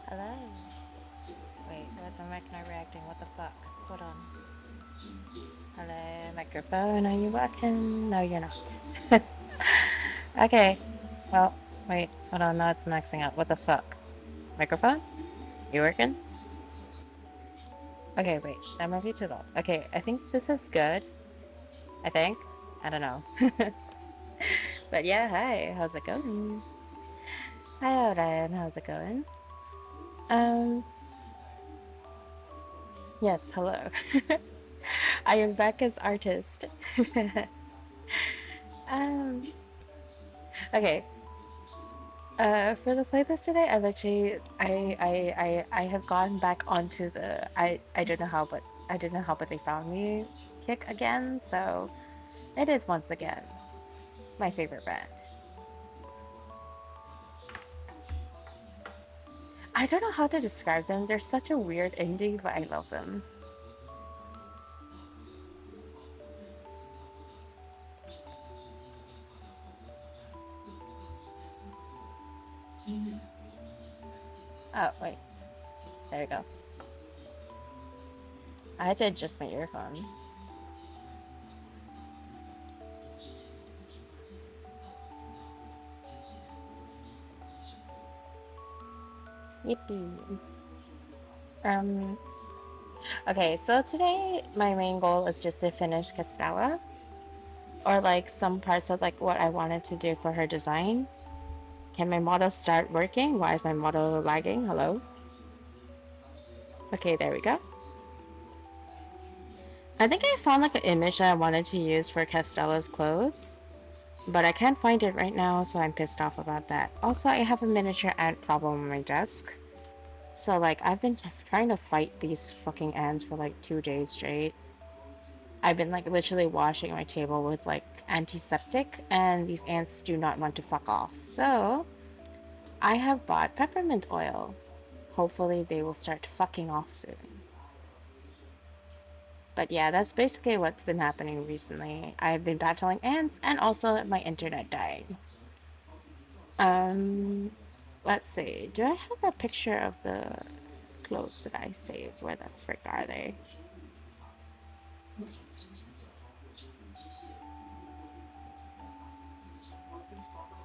Hello? Wait, why is my mic not reacting? What the fuck? Hold on. Hello, microphone, are you working? No, you're not. Okay. Well, wait, hold on, now it's maxing out. What the fuck? Microphone? You working? Okay, wait, that might be too loud. Okay, I think this is good. I think. I don't know. But yeah, hi, how's it going? Hi, Orion, how's it going? Um, yes, hello. I am back as artist. um, okay. For the playlist today, I've actually I have gone back onto the I don't know how, but I don't know how, but they found me kick again. So it is once again my favorite band. I don't know how to describe them. They're such a weird indie, but I love them. Oh wait, there you go. I had to adjust my earphones. Yippee. Um. Okay, so today my main goal is just to finish Castella, or like some parts of like what I wanted to do for her design. Can my model start working? Why is my model lagging? Hello? Okay, there we go. I think I found like an image that I wanted to use for Castella's clothes, but I can't find it right now, so I'm pissed off about that. Also, I have a miniature ant problem on my desk. So like, I've been trying to fight these fucking ants for like 2 days straight. I've been like literally washing my table with like antiseptic, and these ants do not want to fuck off. So, I have bought peppermint oil. Hopefully they will start fucking off soon. But yeah, that's basically what's been happening recently. I've been battling ants and also my internet died. Um, let's see. Do I have a picture of the clothes that I saved? Where the frick are they?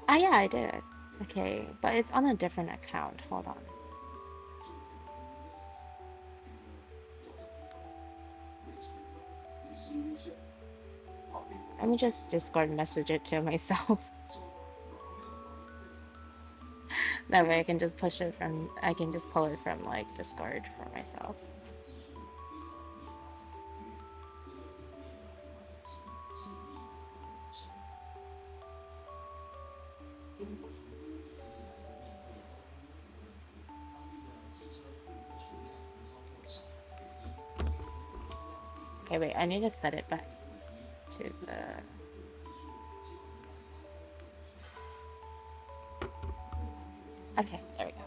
Ah, yeah, I did. Okay, but it's on a different account. Hold on. Let me just Discord message it to myself. That way I can just push it from, I can just pull it from like Discord for myself. Okay, wait, I need to set it back to the... Okay, there we go.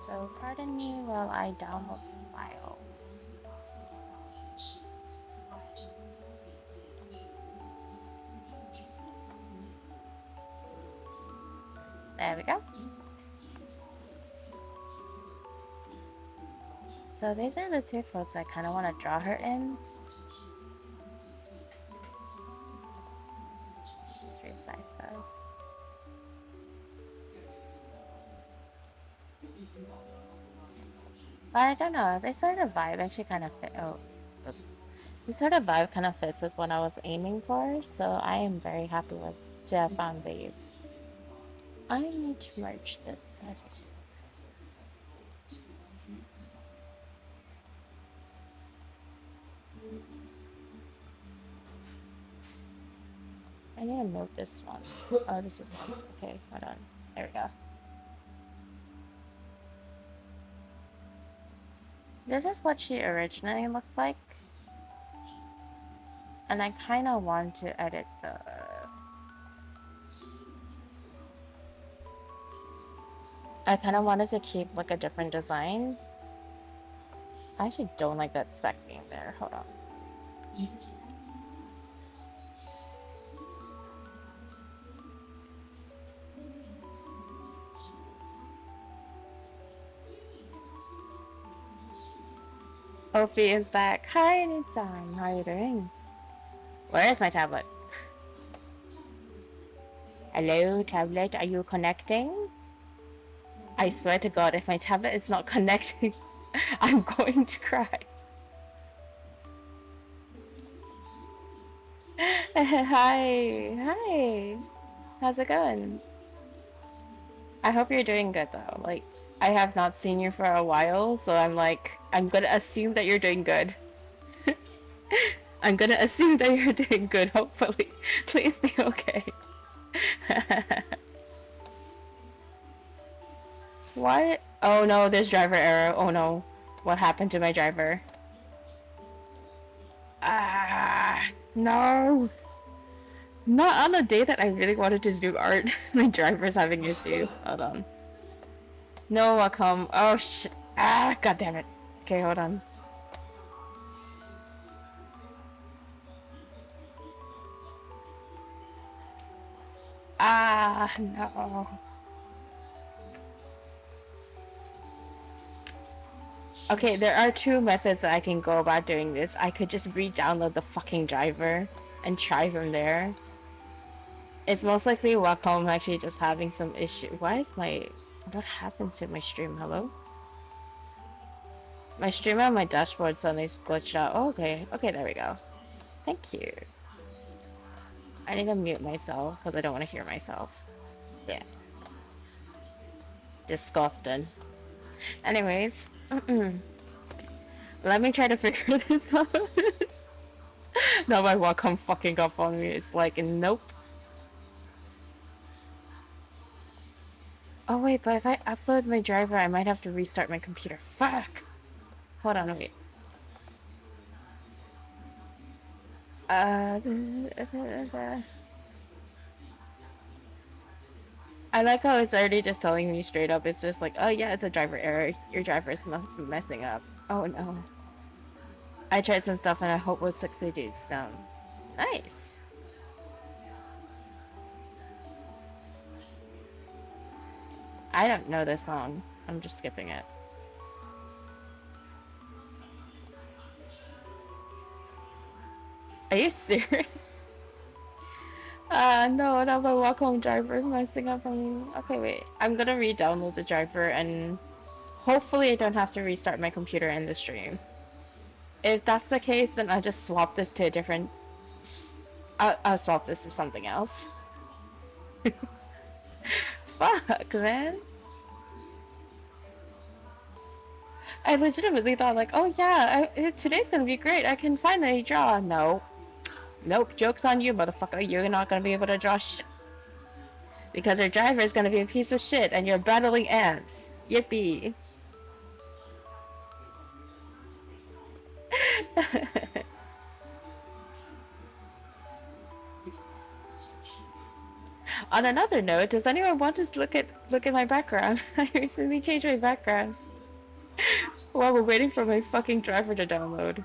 So pardon me while I download some files. There we go. So these are the two clothes I kind of want to draw her in. resize those. But I don't know, this sort of vibe actually kind of fit. Oh, oops. This sort of vibe kind of fits with what I was aiming for, so I am very happy with to have found these. I need to merge this. I need to move this one. Oh, this is one. Okay, hold on. There we go. This is what she originally looked like. And I kind of want to edit the... I kind of wanted to keep like a different design. I actually don't like that speck being there. Hold on. Opie is back. Hi, Nitsan. How are you doing? Where is my tablet? Hello, tablet. Are you connecting? I swear to God, if my tablet is not connecting, I'm going to cry. Hi. Hi. How's it going? I hope you're doing good though. Like, I have not seen you for a while, so I'm gonna assume that you're doing good. I'm gonna assume that you're doing good, hopefully. Please be okay. What? Oh no, there's driver error. Oh no. What happened to my driver? Ah, no. Not on a day that I really wanted to do art. My driver's having issues. Hold on. No, I'll come. Oh shit. Ah, god damn it. Okay, hold on. Ah, no. Okay, there are two methods that I can go about doing this. I could just re-download the fucking driver and try from there. It's most likely Wacom actually just having some issue. Why is my... What happened to my stream? Hello? My stream on my dashboard suddenly glitched out. Oh, okay. Okay, there we go. Thank you. I need to mute myself because I don't want to hear myself. Yeah. Disgusting. Anyways. Let me try to figure this out. Now my Wacom fucking up on me. It's like, nope. Oh wait, but if I upload my driver, I might have to restart my computer. Fuck! Hold on, wait. I like how it's already just telling me straight up. It's just like, oh yeah, it's a driver error. Your driver is messing up. Oh no. I tried some stuff and I hope we'll succeed. So, nice. I don't know this song. I'm just skipping it. Are you serious? No, now my Wacom driver is messing up on me. Okay, wait. I'm gonna re-download the driver and hopefully I don't have to restart my computer in the stream. If that's the case, then I'll just swap this to a different... I'll swap this to something else. Fuck, man. I legitimately thought like, oh yeah, today's gonna be great. I can finally draw. No. Nope, joke's on you, motherfucker. You're not gonna be able to draw shit. Because your driver is gonna be a piece of shit and you're battling ants. Yippee. On another note, does anyone want to look at my background? I recently changed my background. While we're waiting for my fucking driver to download.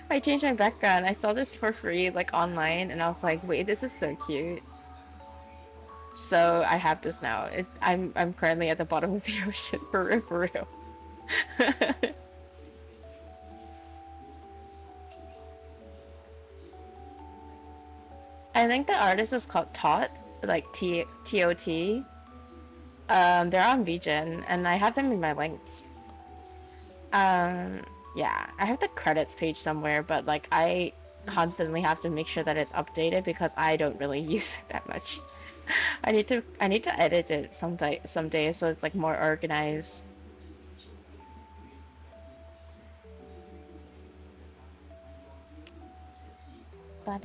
I changed my background. I saw this for free, like online, and I was like, wait, this is so cute. So I have this now. I'm currently at the bottom of the ocean, for real, for real. I think the artist is called Tot, like Tot. They're on VGen, and I have them in my links. Yeah, I have the credits page somewhere, but like I constantly have to make sure that it's updated because I don't really use it that much. I need to edit it someday so it's like more organized. Hi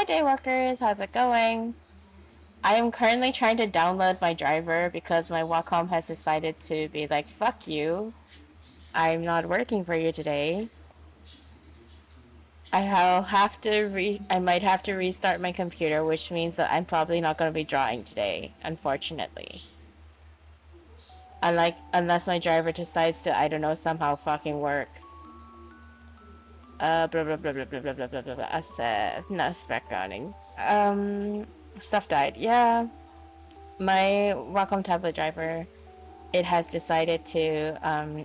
Daywalkers, how's it going? I am currently trying to download my driver because my Wacom has decided to be like, fuck you. I'm not working for you today. I might have to restart my computer, which means that I'm probably not going to be drawing today, unfortunately. Unless my driver decides to, I don't know, somehow fucking work. Blah blah blah blah blah blah blah blah blah blah. No backgrounding. Stuff died. Yeah. My Wacom tablet driver, it has decided to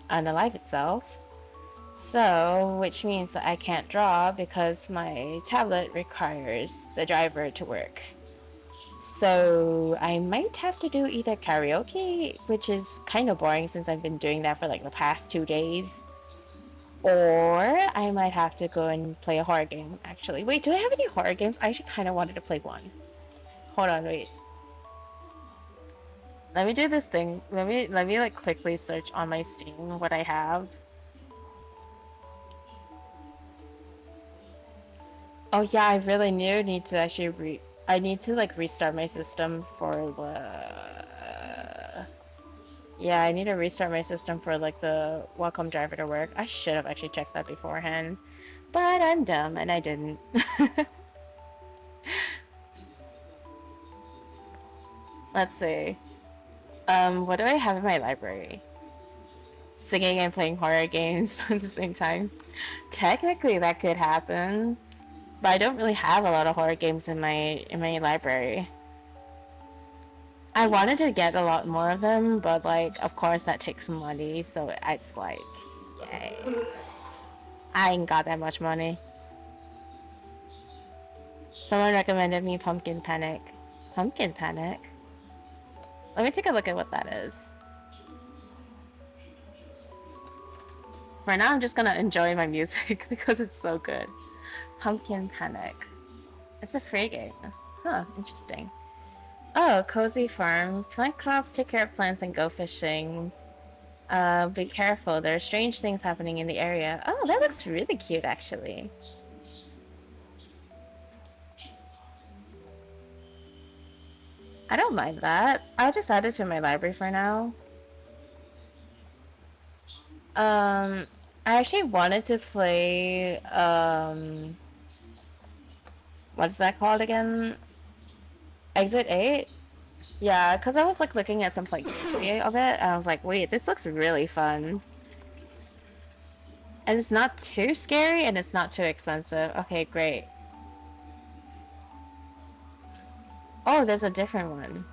unalive itself. So, which means that I can't draw because my tablet requires the driver to work. So I might have to do either karaoke, which is kind of boring since I've been doing that for like the past 2 days, or I might have to go and play a horror game, actually. Wait, do I have any horror games? I actually kind of wanted to play one. Hold on, wait. Let me do this thing. Let me like quickly search on my Steam what I have. Oh yeah, I really need to actually I need to like restart my system for yeah, I need to restart my system for like the Wacom driver to work. I should have actually checked that beforehand, but I'm dumb and I didn't. Let's see. What do I have in my library? Singing and playing horror games at the same time. Technically, that could happen, but I don't really have a lot of horror games in my library. I wanted to get a lot more of them, but like, of course, that takes money, so it's like, yay. I ain't got that much money. Someone recommended me Pumpkin Panic. Pumpkin Panic? Let me take a look at what that is. For now, I'm just gonna enjoy my music because it's so good. Pumpkin Panic. It's a free game. Huh, interesting. Oh, Cozy Farm. Plant crops, take care of plants, and go fishing. Be careful. There are strange things happening in the area. Oh, that looks really cute, actually. I don't mind that. I'll just add it to my library for now. I actually wanted to play, what is that called again? Exit 8? Yeah, because I was like looking at some like gameplay of it, and I was like, wait, this looks really fun. And it's not too scary, and it's not too expensive. Okay, great. Oh, there's a different one.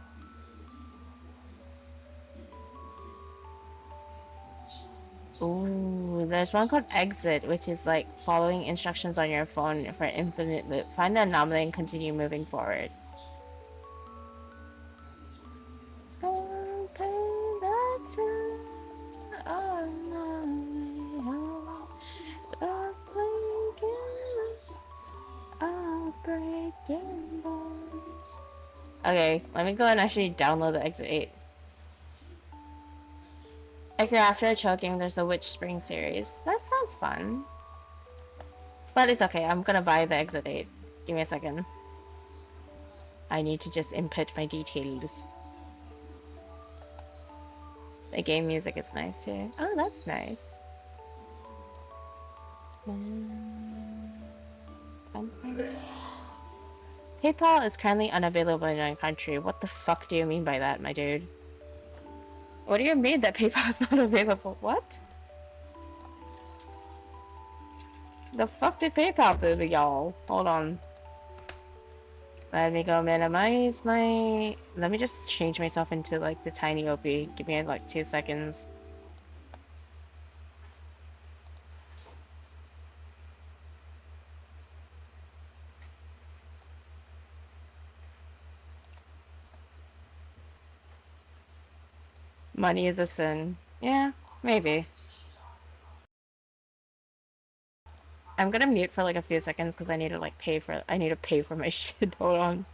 Ooh, there's one called Exit, which is like following instructions on your phone for infinite loop. Find the anomaly and continue moving forward. Okay, let me go and actually download the Exit 8. If you're after a chill game, there's a Witch Spring series. That sounds fun. But it's okay, I'm gonna buy the Exit 8. Give me a second. I need to just input my details. The game music is nice too. Oh, that's nice. PayPal is currently unavailable in our country. What the fuck do you mean by that, my dude? What do you mean that PayPal is not available? What? The fuck did PayPal do to y'all? Hold on. Let me go minimize my... Let me just change myself into like the tiny Opie. Give me like 2 seconds. Money is a sin. Yeah, maybe. I'm gonna mute for like a few seconds because I need to like I need to pay for my shit. Hold on.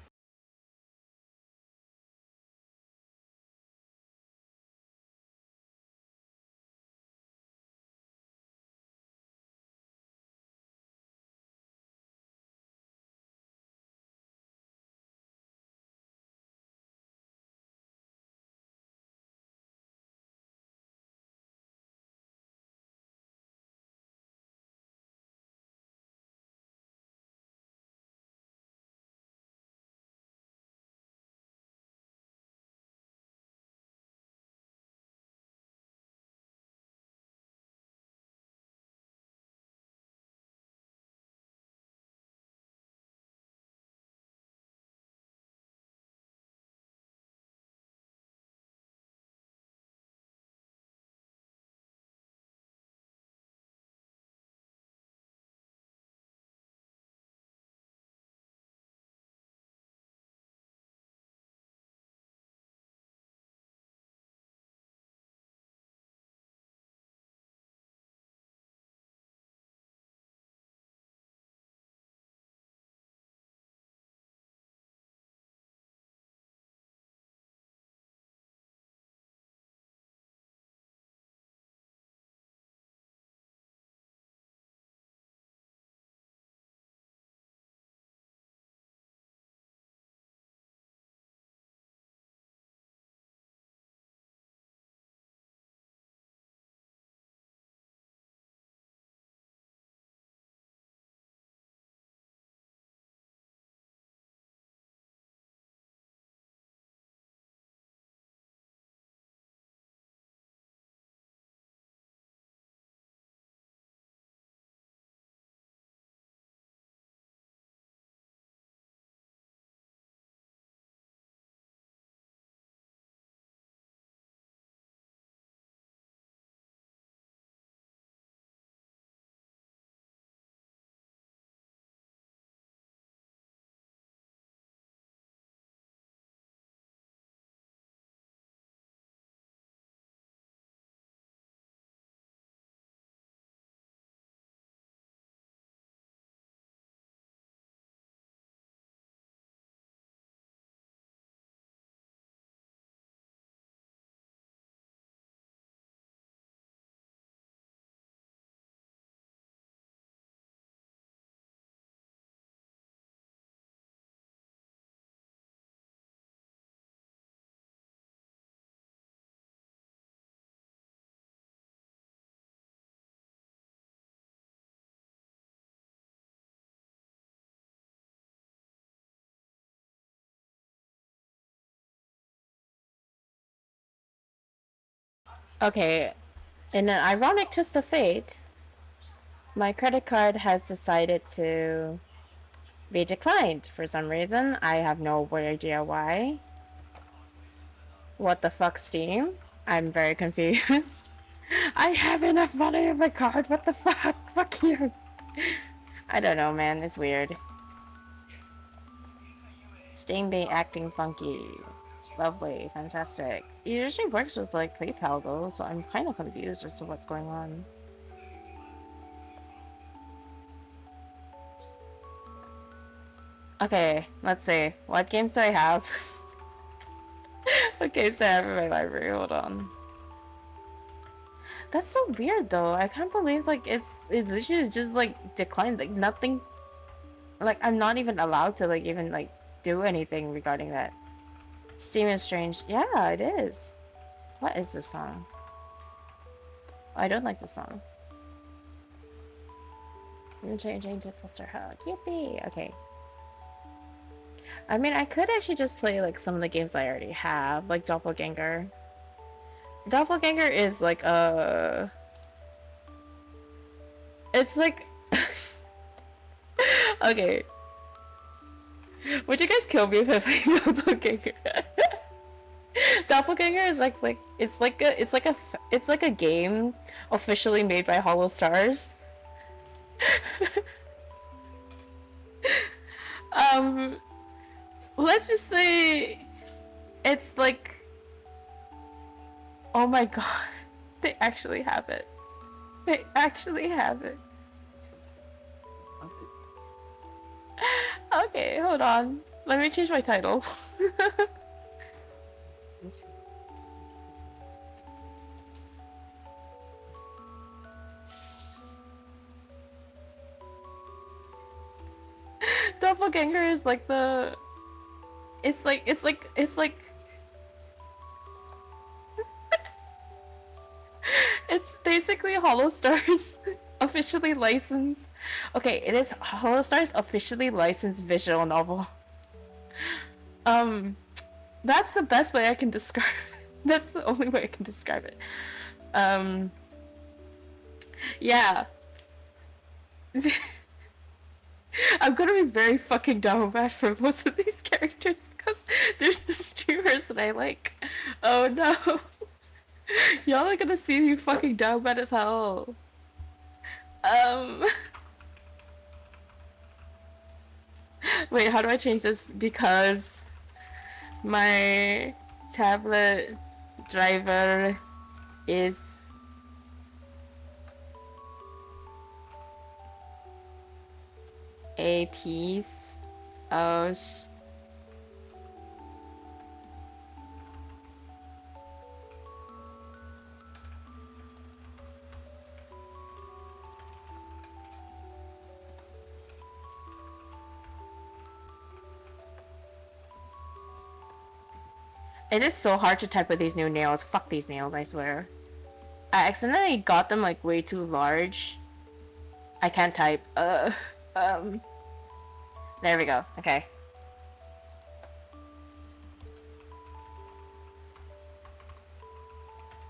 Okay, in an ironic twist of fate, my credit card has decided to be declined for some reason. I have no idea why. What the fuck, Steam? I'm very confused. I have enough money in my card. What the fuck? Fuck you. I don't know, man. It's weird. Steam be acting funky. Lovely. Fantastic. It usually works with like PayPal though, so I'm kind of confused as to what's going on. Okay, let's see. What games do I have? What games do I have in my library? Hold on. That's so weird though. I can't believe like it literally just like declined. Like nothing, like I'm not even allowed to like even like do anything regarding that. Steam is strange. Yeah, it is. What is this song? I don't like this song. Change to Cluster Hug. Yippee! Okay. I mean, I could actually just play like some of the games I already have, like Doppelganger. Doppelganger is like it's like okay. Would you guys kill me if I play Doppelganger? Doppelganger is like it's like a game officially made by Hollow Stars. um let's just say it's like Oh my god. They actually have it. They actually have it. Okay, hold on. Let me change my title. Doppelganger is like the... It's like... It's basically Hollow Stars officially licensed. Okay, it is Hollow Stars officially licensed visual novel. That's the best way I can describe it. That's the only way I can describe it. Yeah. I'm gonna be very fucking down bad for most of these characters because there's the streamers that I like. Oh no. Y'all are gonna see me fucking down bad as hell. Wait, how do I change this? Because my tablet driver is a piece of It is so hard to type with these new nails. Fuck these nails, I swear. I accidentally got them like way too large. I can't type. There we go. Okay.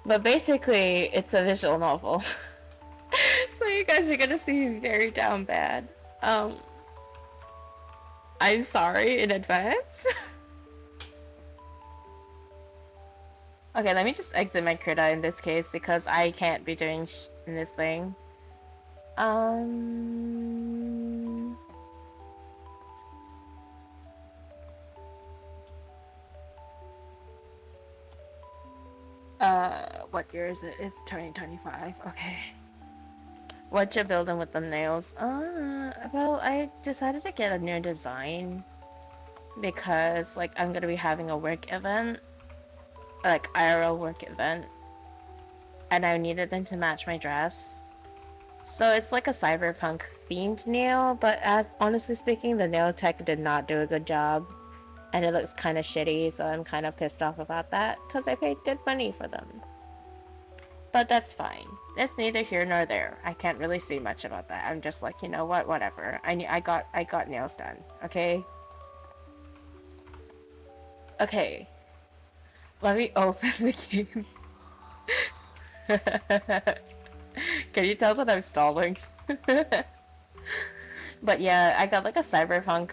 But basically, it's a visual novel. So you guys are gonna see me very down bad. I'm sorry in advance. Okay, let me just exit my Krita in this case because I can't be doing in this thing. What year is it? It's 2025. Okay. What you building with the nails? Well, I decided to get a new design because, like, I'm gonna be having a work event, like IRL work event, and I needed them to match my dress. So it's like a cyberpunk themed nail, but honestly speaking, the nail tech did not do a good job, and it looks kind of shitty. So I'm kind of pissed off about that because I paid good money for them. But that's fine. It's neither here nor there. I can't really say much about that. I'm just like, you know what, whatever. I got nails done. Okay. Okay. Let me open the game. Can you tell that I'm stalling? But yeah, I got like a cyberpunk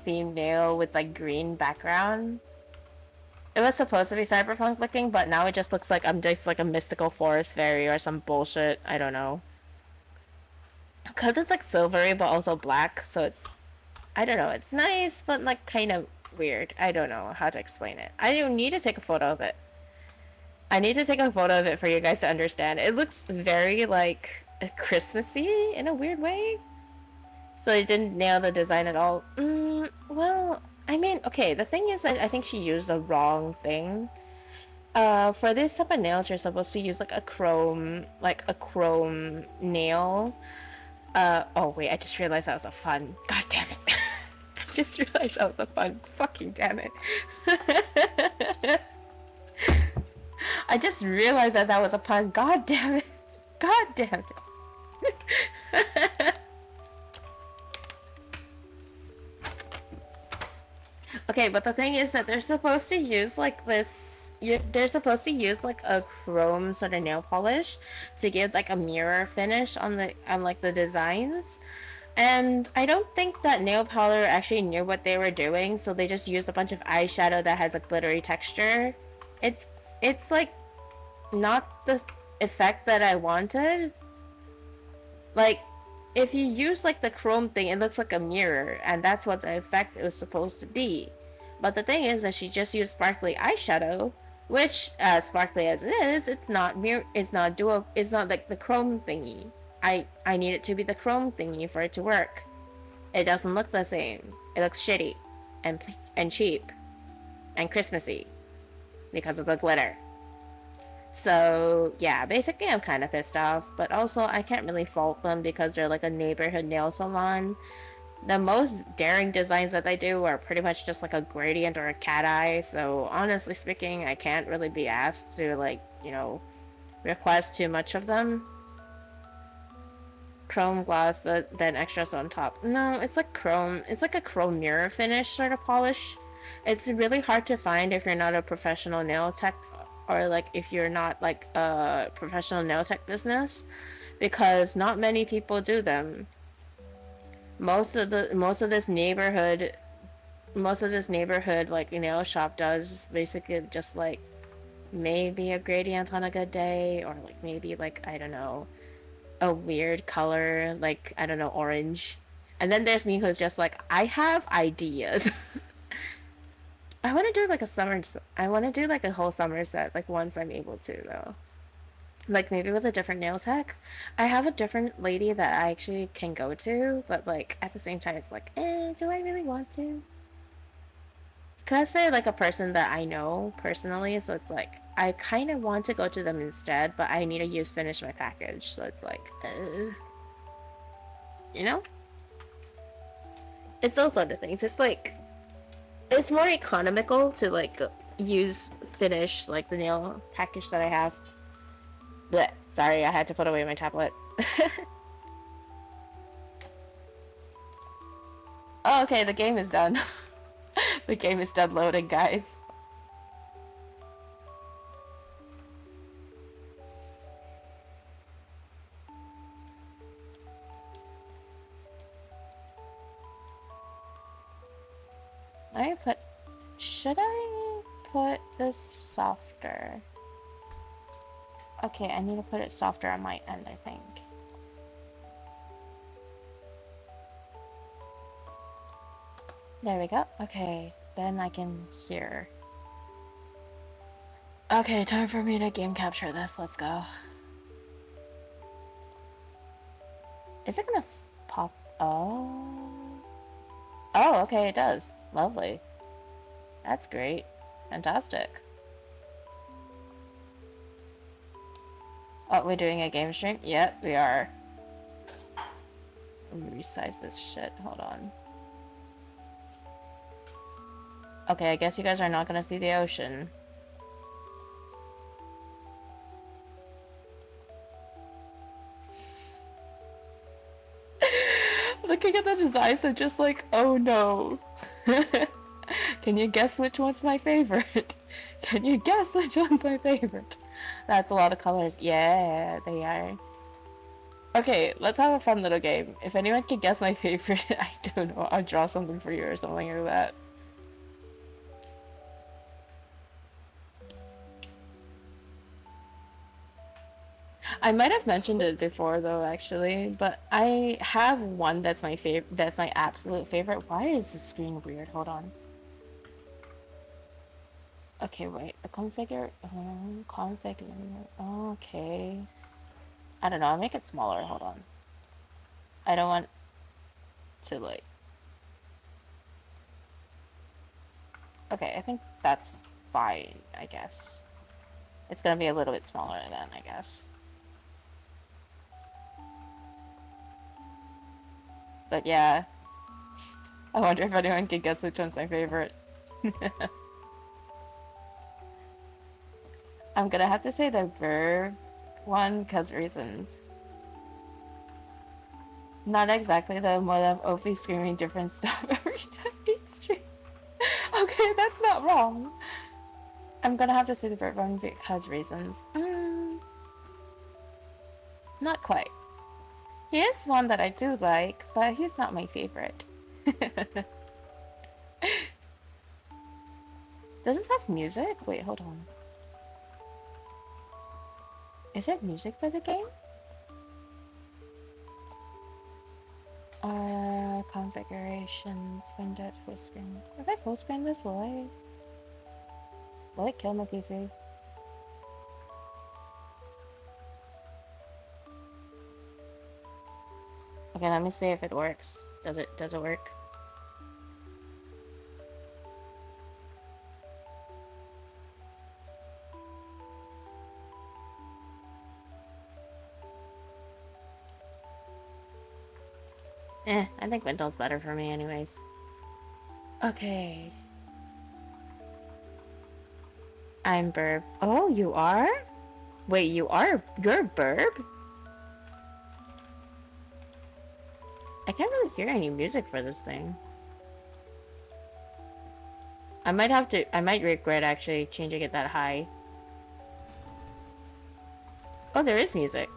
themed nail with like green background. It was supposed to be cyberpunk looking, but now it just looks like I'm just like a mystical forest fairy or some bullshit. I don't know. Because it's like silvery but also black, so it's... I don't know, it's nice, but like kind of weird. I don't know how to explain it. I don't need to take a photo of it. I need to take a photo of it for you guys to understand. It looks very like Christmassy in a weird way. So they didn't nail the design at all. Well, I mean, okay, the thing is, I think she used the wrong thing. For this type of nails, you're supposed to use like a chrome nail. Oh wait, I just realized that was a fun. God damn it. I just realized that was a fun. Fucking damn it. I just realized that was a pun. God damn it. God damn it. Okay, but the thing is that they're supposed to use like this... they're supposed to use like a chrome sort of nail polish to give like a mirror finish on like the designs. And I don't think that nail powder actually knew what they were doing, so they just used a bunch of eyeshadow that has a glittery texture. It's like not the effect that I wanted. Like, if you use like the chrome thing, it looks like a mirror, and that's what the effect it was supposed to be. But the thing is that she just used sparkly eyeshadow, Which, as sparkly as it is, it's not mirror. It's not dual. It's not like the chrome thingy. I need it to be the chrome thingy for it to work. It doesn't look the same. It looks shitty, and cheap, and Christmassy because of the glitter. So yeah, basically I'm kind of pissed off, but also I can't really fault them because they're like a neighborhood nail salon. The most daring designs that they do are pretty much just like a gradient or a cat eye, so honestly speaking, I can't really be asked to like, request too much of them. Chrome gloss, then extras on top. No, it's like chrome. It's like a chrome mirror finish sort of polish. It's really hard to find if you're not a professional nail tech, or like if you're not like a professional nail tech business, because not many people do them. Most of this neighborhood like nail shop does basically just like maybe a gradient on a good day, or like maybe like, I don't know, a weird color, like, I don't know, orange. And then there's me who's just like, I have ideas. I want to do like a summer. I want to do like a whole summer set, like once I'm able to, though. Like maybe with a different nail tech. I have a different lady that I actually can go to, but like at the same time, it's like, do I really want to? Because they're like a person that I know personally, so it's like, I kind of want to go to them instead, but I need to finish my package, so it's like, you know? It's those sort of things. It's like, it's more economical to like use finish like the nail package that I have. Blech. Sorry, I had to put away my tablet. Oh, okay, the game is done. The game is done loading, guys. Should I put this softer? Okay, I need to put it softer on my end, I think. There we go. Okay, then I can hear. Okay, time for me to game capture this. Let's go. Is it gonna pop? Oh. Oh, okay, it does. Lovely. That's great. Fantastic. Oh, we're doing a game stream? Yep, we are. Let me resize this shit. Hold on. Okay, I guess you guys are not gonna see the ocean. Looking at the designs, I'm just like, oh no. Can you guess which one's my favorite? Can you guess which one's my favorite? That's a lot of colors. Yeah, they are. Okay, let's have a fun little game. If anyone can guess my favorite, I don't know, I'll draw something for you or something like that. I might have mentioned it before though, actually, but I have one that's my favorite. That's my absolute favorite. Why is the screen weird? Hold on. Okay, wait. The configure. Okay. I don't know. I'll make it smaller. Hold on. I don't want to like. Okay, I think that's fine. I guess it's gonna be a little bit smaller then. I guess. But yeah, I wonder if anyone can guess which one's my favorite. I'm gonna have to say the verb one because reasons. Not exactly the one of Opie screaming different stuff every time he streams. Okay, that's not wrong. I'm gonna have to say the verb one because reasons. Not quite. He is one that I do like, but he's not my favorite. Does this have music? Wait, hold on. Is there music for the game? Configurations, window, full screen. If I full screen this, will I? Will it kill my PC? Okay, let me see if it works. Does it work? I think Windows better for me anyways. Okay. I'm Burb. Oh, you are? Wait, you're Burb? I can't really hear any music for this thing. I might regret actually changing it that high. Oh, there is music.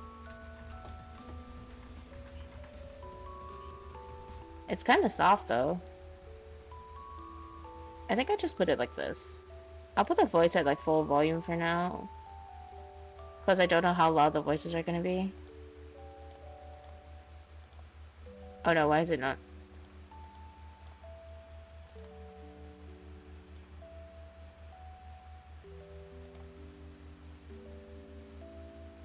It's kind of soft though. I think I just put it like this. I'll put the voice at like full volume for now. Because I don't know how loud the voices are gonna be. Oh no, why is it not?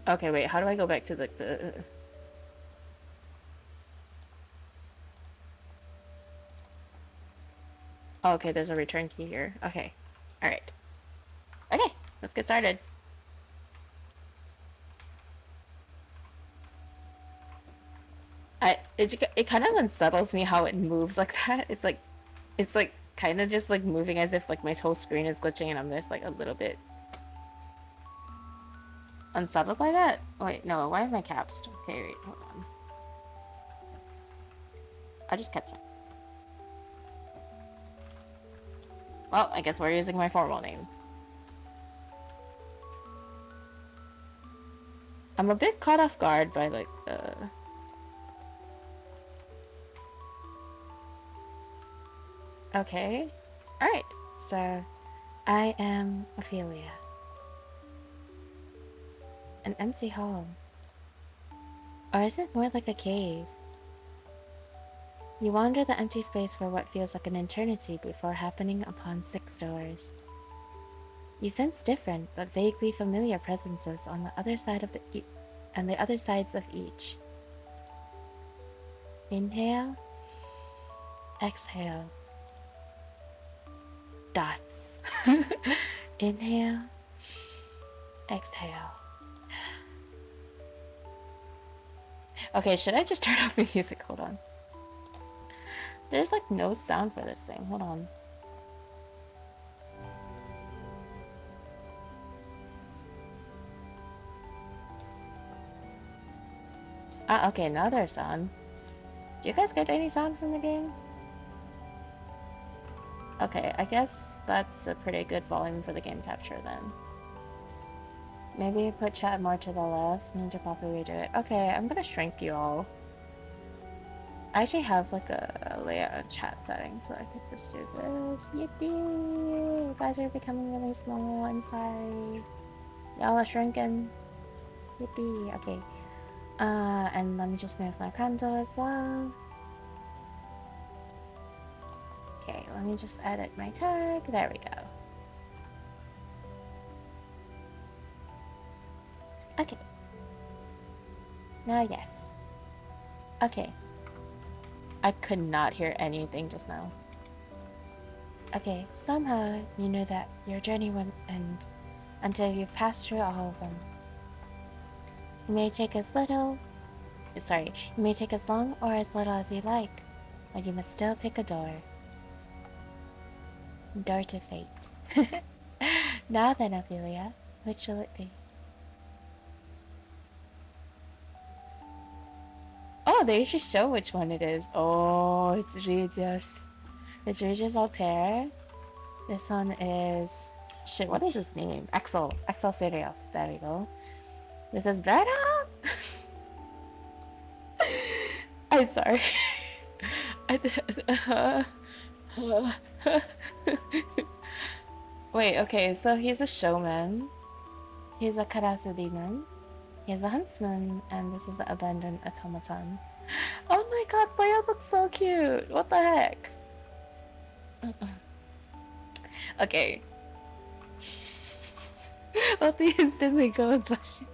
Okay, wait, how do I go back to the... Oh, okay, there's a return key here. Okay. Alright. Okay, let's get started. It kind of unsettles me how it moves like that. It's like kind of just like moving as if like my whole screen is glitching and I'm just like a little bit unsettled by that. Wait, no, why am I capsed? Okay, wait, hold on. I just kept it. Well, I guess we're using my formal name. I'm a bit caught off guard by like the... Okay. Alright, so I am Ophelia. An empty hall. Or is it more like a cave? You wander the empty space for what feels like an eternity before happening upon 6 doors. You sense different but vaguely familiar presences on the other side of the other sides of each. Inhale, exhale. Dots. Inhale, exhale. Okay, should I just turn off the music? Hold on. There's like no sound for this thing. Hold on. Ah, okay, now there's sound. Do you guys get any sound from the game? Okay, I guess that's a pretty good volume for the game capture then. Maybe put chat more to the left. Need to properly do it. Okay, I'm gonna shrink you all. I actually have like a layout and chat setting, so I could just do this. Yippee! You guys are becoming really small. I'm sorry. Y'all are shrinking. Yippee! Okay. And let me just move my pendle as well. Okay, let me just edit my tag. There we go. Okay. Now, yes. Okay. I could not hear anything just now. Okay, somehow you know that your journey won't end until you've passed through all of them. You may take as little... Sorry, you may take as long or as little as you like, but you must still pick a door. Door to fate. Now then, Ophelia, which will it be? Oh, they should show which one it is. Oh, it's Regis. It's Regis Altair. This one is... Shit, what is his name? Axel. Axel Sirius. There we go. This is Vera! I'm sorry. Wait, okay, so he's a showman. He's a Karasu demon. He's a huntsman, and this is the abandoned automaton. Oh my god, Leia looks so cute! What the heck? Okay. Opie instantly goes blushing.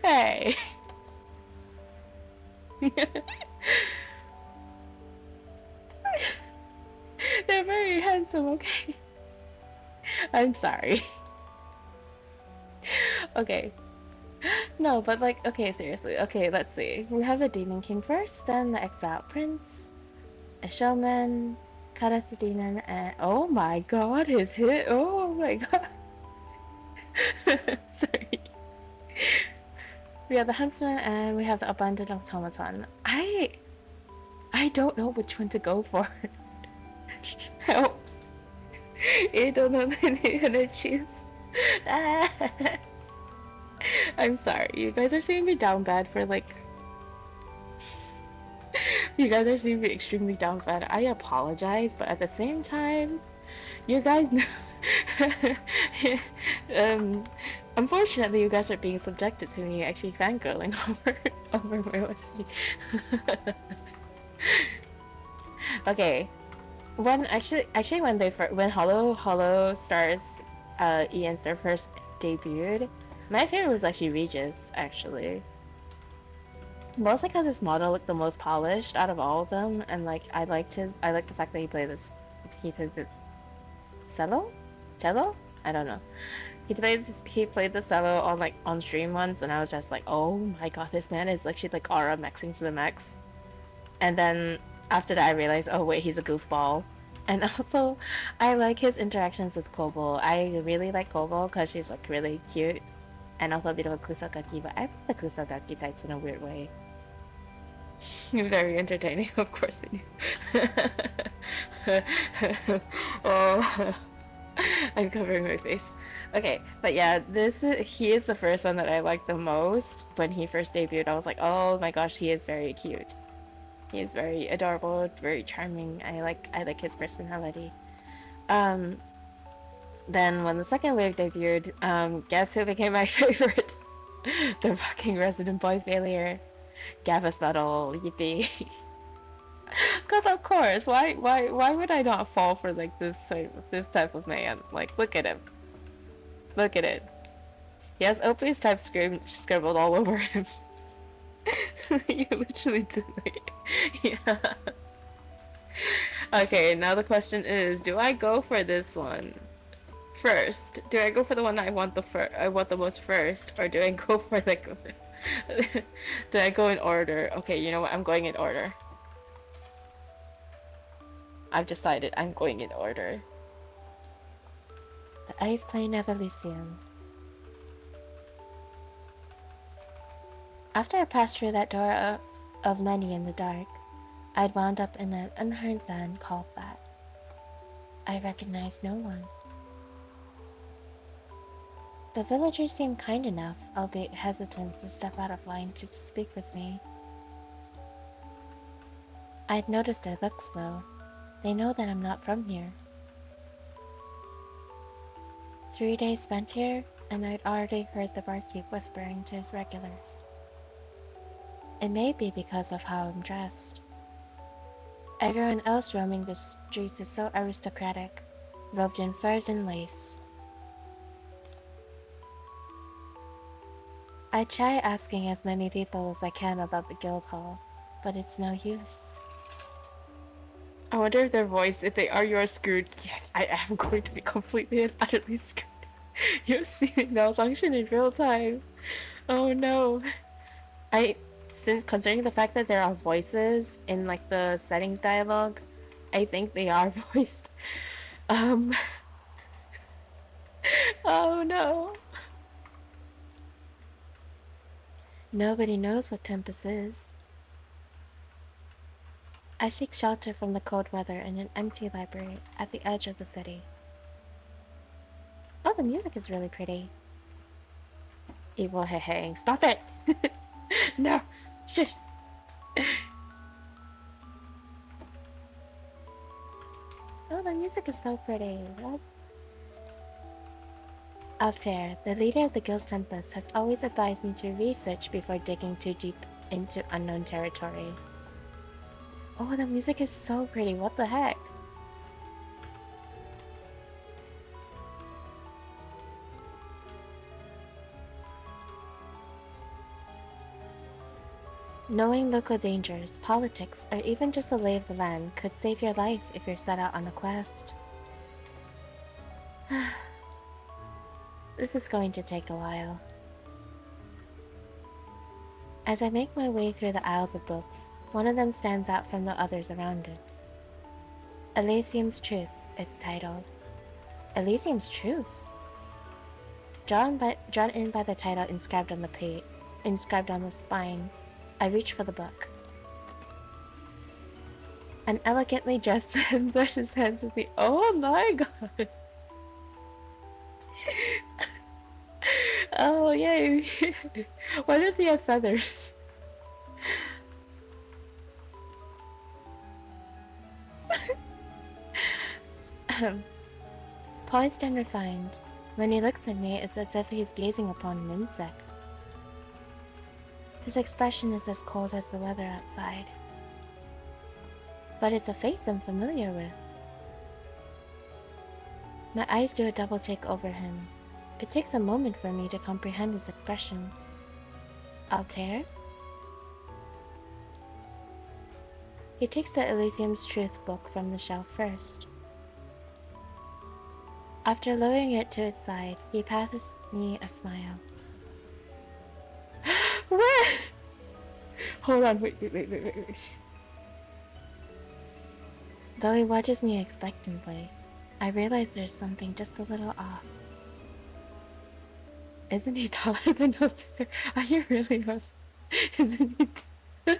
Hey. They're very handsome, okay? I'm sorry. Okay. No, but like, okay, seriously. Okay, let's see. We have the Demon King first, then the Exiled Prince, a Showman, Karas the Demon, and oh my god, his hit. Oh my god. Sorry. We have the Huntsman and we have the Abundant Automaton. I don't know which one to go for. Help. I don't know how to choose. I'm sorry. You guys are seeing me down bad for like... You guys are seeing me extremely down bad. I apologize, but at the same time, you guys know... Unfortunately, you guys are being subjected to me actually fangirling over my OSG. Okay. When when Hollow Stars Ian's their first debuted, my favorite was actually Regis, actually. Mostly because his model looked the most polished out of all of them, and like I liked the fact that he played the cello? Cello? I don't know. He played the cello on stream once, and I was just like, oh my god, this man is actually like aura maxing to the max. And then after that I realized, oh wait, he's a goofball. And also, I like his interactions with Kobo. I really like Kobo because she's like really cute, and also a bit of a kusagaki, but I like the kusagaki types in a weird way. Very entertaining, of course they do. Oh, I'm covering my face. Okay, but yeah, he is the first one that I like the most. When he first debuted, I was like, oh my gosh, he is very cute. He is very adorable, very charming. I like his personality. Then when the second wave debuted, guess who became my favorite? The fucking Resident Boy failure. Gavus Metal, yippee. Cause of course, why would I not fall for like this type of man? Like, look at him. Look at it. He has Opie's type scribbled all over him. You literally did it. Yeah. Okay, now the question is, do I go for this one first? Do I go for the one that I want the most first, or do I go for like do I go in order? Okay, you know what? I'm going in order. I've decided I'm going in order. The Ice Plane of Elysium. After I passed through that door of many in the dark, I'd wound up in an unheard land called that. I recognized no one. The villagers seemed kind enough, albeit hesitant to step out of line to speak with me. I'd noticed their looks though. They know that I'm not from here. 3 days spent here, and I'd already heard the barkeep whispering to his regulars. It may be because of how I'm dressed. Everyone else roaming the streets is so aristocratic, robed in furs and lace. I try asking as many people as I can about the guild hall, but it's no use. I wonder if their voice, if they are, you are screwed. Yes, I am going to be completely and utterly screwed. You're seeing malfunction in real time. Oh no. Since concerning the fact that there are voices in like the settings dialogue, I think they are voiced. Oh no. Nobody knows what Tempest is. I seek shelter from the cold weather in an empty library at the edge of the city. Oh, the music is really pretty. Evil hehang. Stop it! No! Shit! Oh, the music is so pretty. What? Altair, the leader of the Guild Tempest, has always advised me to research before digging too deep into unknown territory. Oh, the music is so pretty. What the heck? Knowing local dangers, politics, or even just the lay of the land could save your life if you're set out on a quest. This is going to take a while. As I make my way through the aisles of books, one of them stands out from the others around it. Elysium's Truth, it's titled. Elysium's Truth? Drawn in by the title inscribed on the spine, I reach for the book. An elegantly dressed man brushes hands with me. Oh my god! Oh yay! Why does he have feathers? Poised and refined, when he looks at me, it's as if he's gazing upon an insect. His expression is as cold as the weather outside. But it's a face I'm familiar with. My eyes do a double take over him. It takes a moment for me to comprehend his expression. Altair? He takes the Elysium's Truth book from the shelf first. After lowering it to its side, he passes me a smile. Hold on, wait. Though he watches me expectantly, I realize there's something just a little off. Isn't he taller than Altair? Are you really not? Isn't he?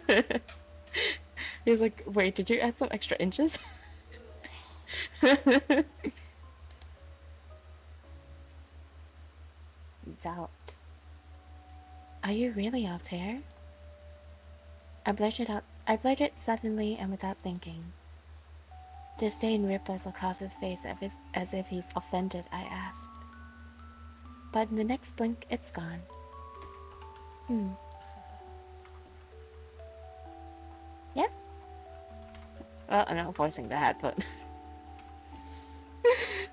He's like, wait, did you add some extra inches? Doubt. Are you really Altair? I blurted suddenly and without thinking. Disdain ripples across his face as if he's offended, I asked. But in the next blink, it's gone. Yep. Well, I'm not voicing that, but...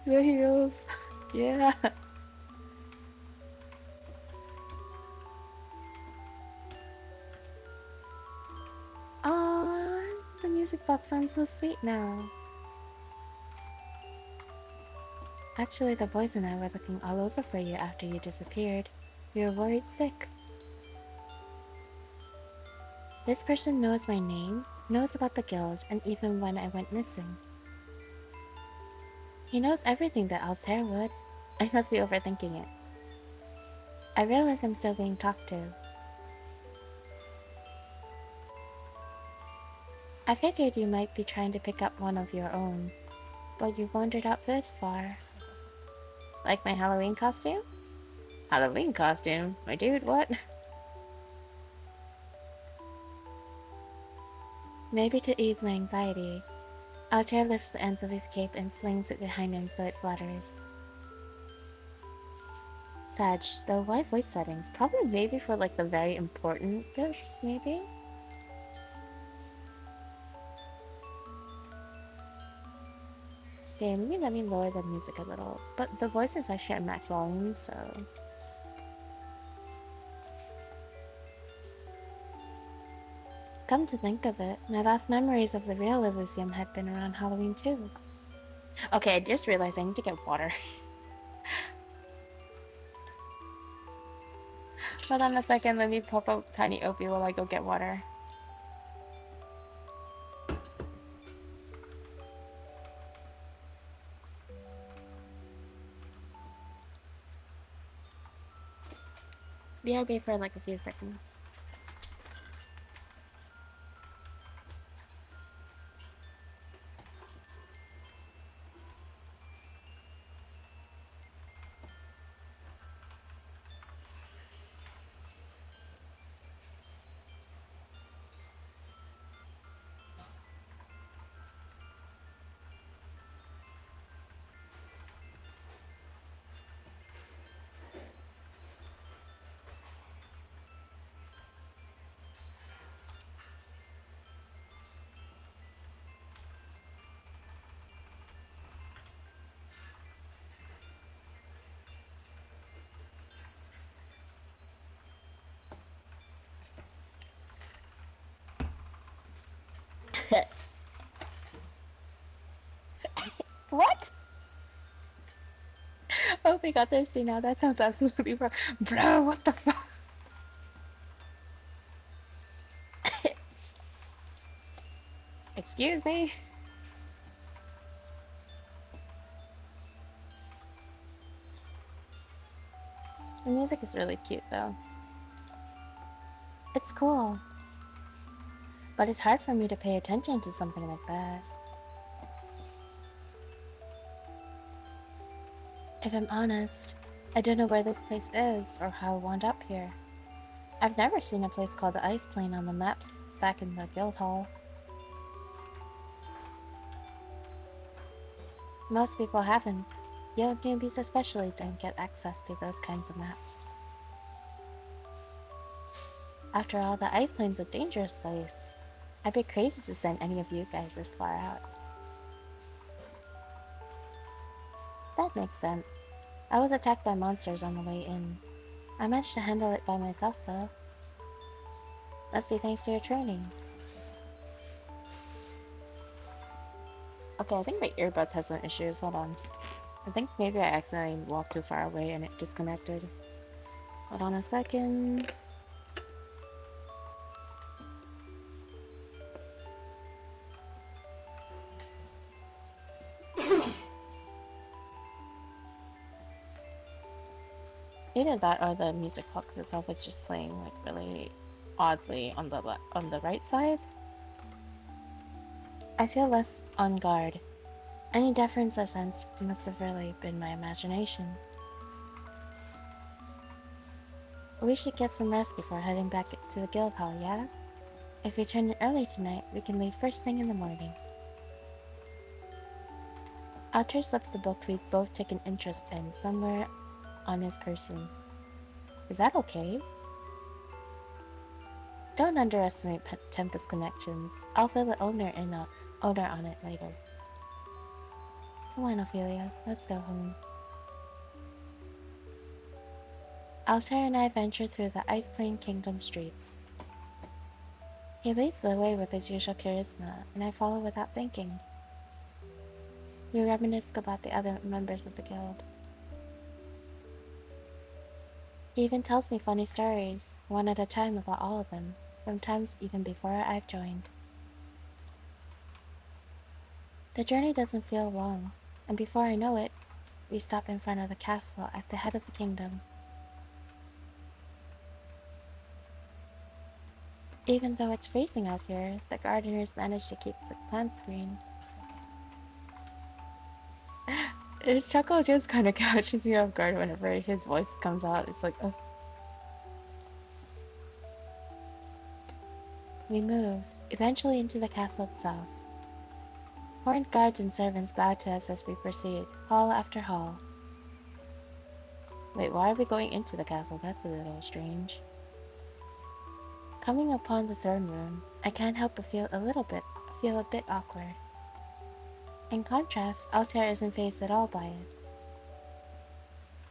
The heels. Yeah. Aww, the music box sounds so sweet now. Actually, the boys and I were looking all over for you after you disappeared. We were worried sick. This person knows my name, knows about the guild, and even when I went missing. He knows everything that Altair would. I must be overthinking it. I realize I'm still being talked to. I figured you might be trying to pick up one of your own, but you wandered out this far. Like my Halloween costume? Halloween costume? My dude, what? Maybe to ease my anxiety, Altair lifts the ends of his cape and slings it behind him so it flutters. Sag, though why voice settings? Probably maybe for like the very important bits, maybe? Okay, maybe let me lower the music a little. But the voice is actually at max volume, so... Come to think of it, my last memories of the real Elysium had been around Halloween too. Okay, I just realized I need to get water. Hold on a second, let me pop up Tiny Opie while I go get water. BRB for like a few seconds. What? Oh, we got thirsty now. That sounds absolutely wrong. Bro, what the fuck? Excuse me? The music is really cute, though. It's cool. But it's hard for me to pay attention to something like that. If I'm honest, I don't know where this place is or how I wound up here. I've never seen a place called the Ice Plane on the maps back in the guild hall. Most people haven't. Young newbies especially don't get access to those kinds of maps. After all, the Ice Plane's a dangerous place. I'd be crazy to send any of you guys this far out. That makes sense. I was attacked by monsters on the way in. I managed to handle it by myself, though. Must be thanks to your training. Okay, I think my earbuds have some issues. Hold on. I think maybe I accidentally walked too far away and it disconnected. Hold on a second. Either that or the music box itself is just playing like really oddly on the right side. I feel less on guard. Any deference I sensed must have really been my imagination. We should get some rest before heading back to the guild hall, yeah? If we turn in early tonight, we can leave first thing in the morning. Alter slips the book we've both taken interest in somewhere on his person. Is that okay? Don't underestimate Tempest connections. I'll fill the owner on it later. Come on, Ophelia. Let's go home. Alter and I venture through the Ice Plane Kingdom streets. He leads the way with his usual charisma, and I follow without thinking. We reminisce about the other members of the guild. He even tells me funny stories, one at a time about all of them, from times even before I've joined. The journey doesn't feel long, and before I know it, we stop in front of the castle at the head of the kingdom. Even though it's freezing out here, the gardeners manage to keep the plants green. His chuckle just kind of catches me off guard whenever his voice comes out. It's like, oh. We move, eventually into the castle itself. Horned guards and servants bow to us as we proceed, hall after hall. Wait, why are we going into the castle? That's a little strange. Coming upon the throne room, I can't help but feel a bit awkward. In contrast, Altair isn't fazed at all by it.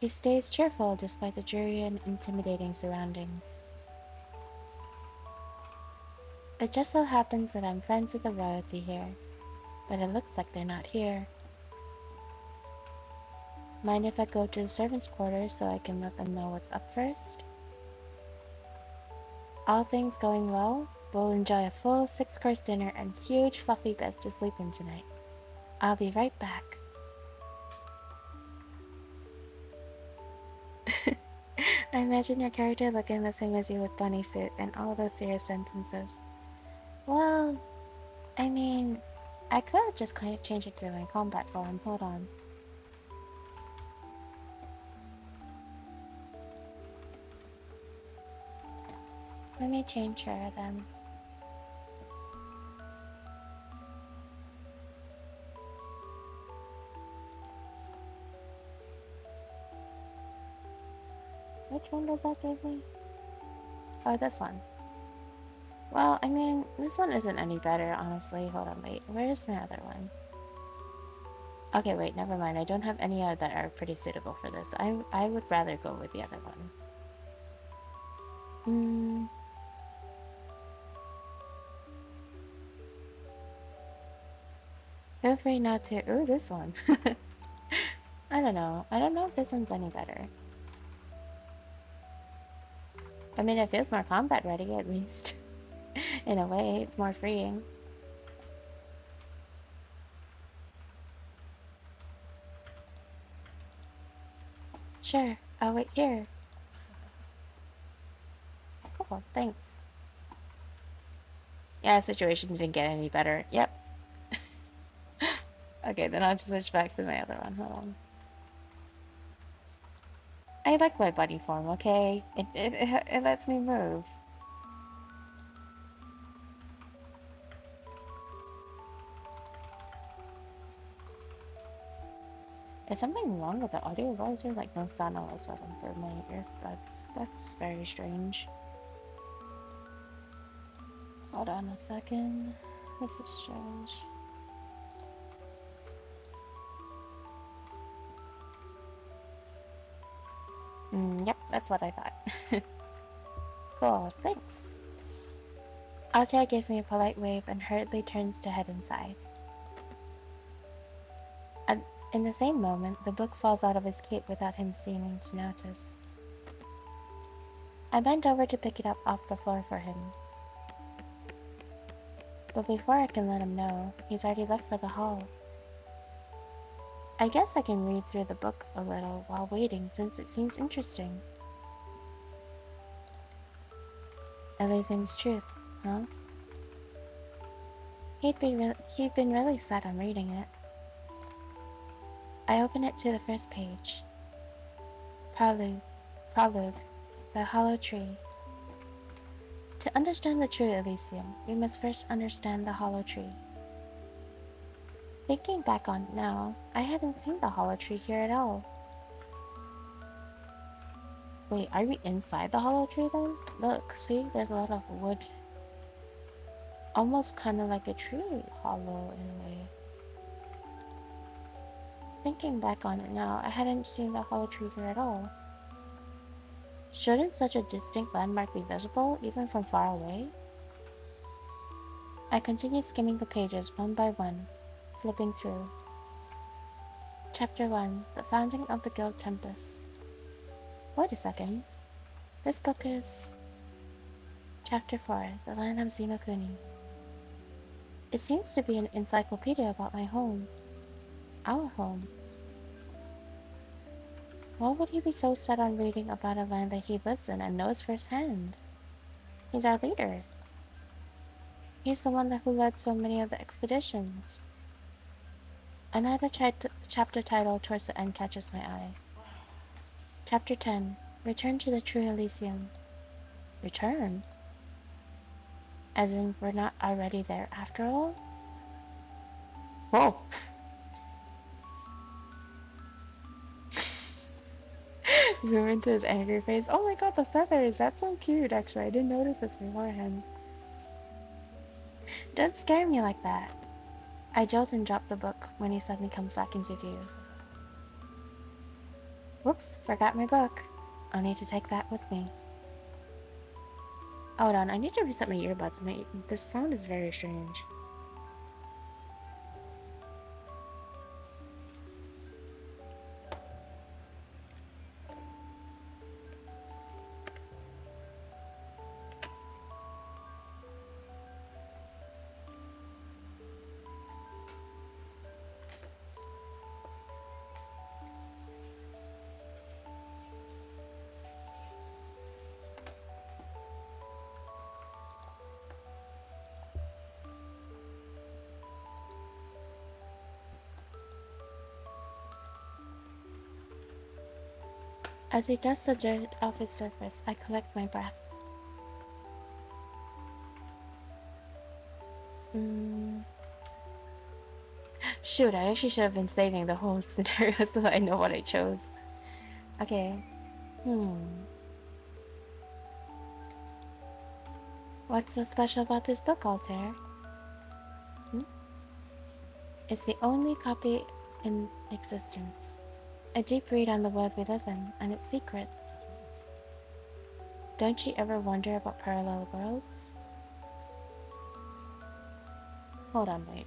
He stays cheerful despite the dreary and intimidating surroundings. It just so happens that I'm friends with the royalty here, but it looks like they're not here. Mind if I go to the servants' quarters so I can let them know what's up first? All things going well, we'll enjoy a full 6-course dinner and huge fluffy beds to sleep in tonight. I'll be right back. I imagine your character looking the same as you with bunny suit and all those serious sentences. Well, I mean, I could just kind of change it to my combat form. Hold on. Let me change her then. Which one does that give me? Oh, this one. Well, I mean, this one isn't any better, honestly. Hold on, wait. Where's my other one? Okay, wait, never mind. I don't have any other that are pretty suitable for this. I would rather go with the other one. Feel free not to. Ooh, this one. I don't know. I don't know if this one's any better. I mean, it feels more combat ready, at least. In a way, it's more freeing. Sure, I'll wait here. Cool, thanks. Yeah, the situation didn't get any better. Yep. Okay, then I'll just switch back to my other one. Hold on. I like my buddy form, okay? It lets me move. Is something wrong with the audio? Why is there like no sound all of a sudden for my earbuds? That's very strange. Hold on a second. This is strange. Yep, that's what I thought. Cool, thanks. Altair gives me a polite wave and hurriedly turns to head inside. In the same moment, the book falls out of his cape without him seeming to notice. I bent over to pick it up off the floor for him. But before I can let him know, he's already left for the hall. I guess I can read through the book a little while waiting since it seems interesting. Elysium's Truth, huh? He'd been really set on reading it. I open it to the first page. Prologue, the Hollow Tree. To understand the true Elysium, we must first understand the Hollow Tree. Thinking back on it now, I hadn't seen the Hollow Tree here at all. Wait, are we inside the Hollow Tree then? Look, see, there's a lot of wood. Almost kind of like a tree hollow in a way. Thinking back on it now, I hadn't seen the Hollow Tree here at all. Shouldn't such a distinct landmark be visible, even from far away? I continued skimming the pages one by one, flipping through. Chapter 1, The Founding of the Guild Tempest. Wait a second. This book is... Chapter 4, The Land of Zenokuni. It seems to be an encyclopedia about my home. Our home. Why would he be so set on reading about a land that he lives in and knows firsthand? He's our leader. He's the one who led so many of the expeditions. Another chapter title towards the end catches my eye. Chapter 10, Return to the True Elysium. Return? As in, we're not already there after all? Whoa! Zoom into his angry face. Oh my god, the feathers! That's so cute, actually. I didn't notice this beforehand. Don't scare me like that. I jolt and drop the book when he suddenly comes back into view. Whoops, forgot my book. I'll need to take that with me. Hold on, I need to reset my earbuds. This sound is very strange. As he dusts the dirt off its surface, I collect my breath. Shoot, I actually should have been saving the whole scenario so I know what I chose. Okay. What's so special about this book, Altair? It's the only copy in existence. A deep read on the world we live in and its secrets. Don't you ever wonder about parallel worlds? Hold on, wait.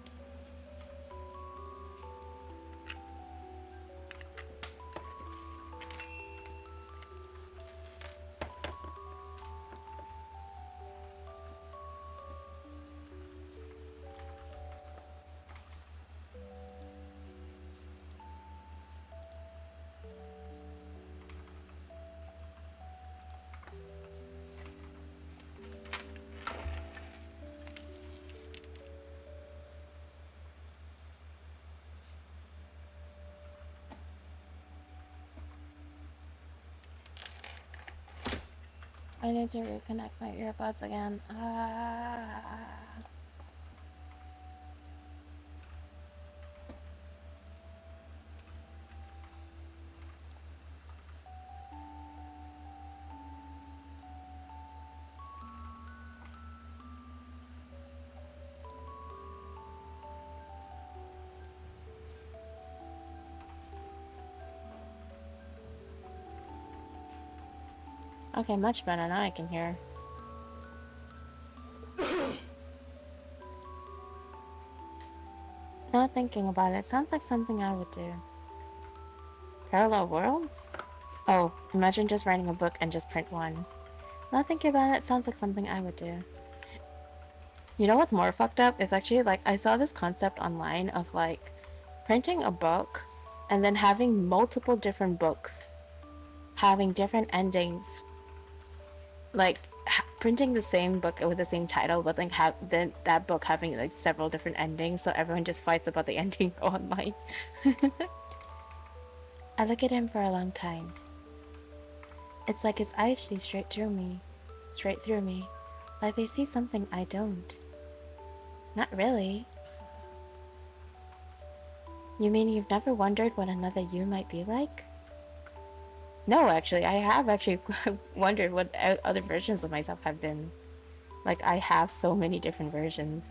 I need to reconnect my earbuds again. Okay, much better now. I can hear. Not thinking about it. Sounds like something I would do. Parallel worlds? Oh, imagine just writing a book and just print one. Not thinking about it. Sounds like something I would do. You know what's more fucked up? Is actually like I saw this concept online of like printing a book and then having multiple different books having different endings, like printing the same book with the same title, but like have then that book having like several different endings, so everyone just fights about the ending online. I look at him for a long time. It's like his eyes see straight through me, like they see something I don't. Not really. You mean you've never wondered what another you might be like? No, actually, I have actually wondered what other versions of myself have been. Like, I have so many different versions.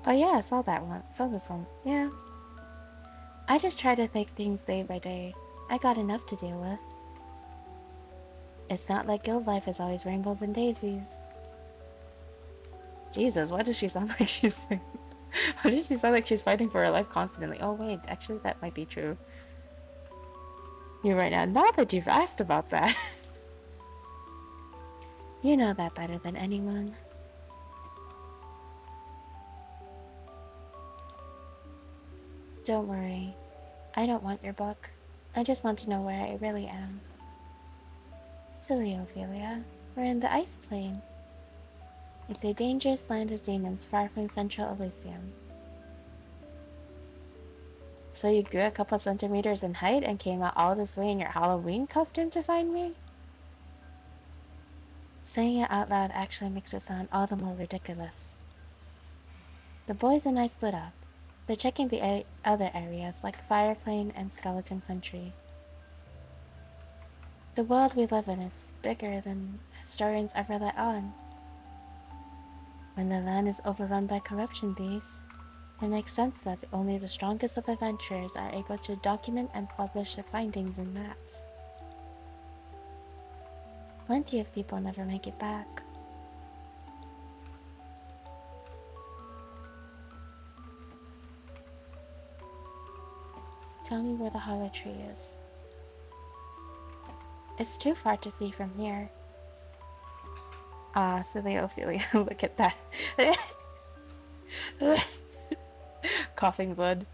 Oh yeah, I saw that one. Saw this one. Yeah. I just try to take things day by day. I got enough to deal with. It's not like guild life is always rainbows and daisies. Jesus, why does she sound like she's like... Why does she sound like she's fighting for her life constantly? Oh wait, actually that might be true. You're right now that you've asked about that. You know that better than anyone. Don't worry. I don't want your book. I just want to know where I really am. Silly Ophelia. We're in the Ice Plane. It's a dangerous land of demons far from Central Elysium. So you grew a couple centimeters in height and came out all this way in your Halloween costume to find me? Saying it out loud actually makes it sound all the more ridiculous. The boys and I split up. They're checking the other areas like Fireplane and Skeleton Country. The world we live in is bigger than historians ever let on. When the land is overrun by corruption beasts, it makes sense that only the strongest of adventurers are able to document and publish their findings in maps. Plenty of people never make it back. Tell me where the hollow tree is. It's too far to see from here. Ah, silly Ophelia, look at that. Coughing blood.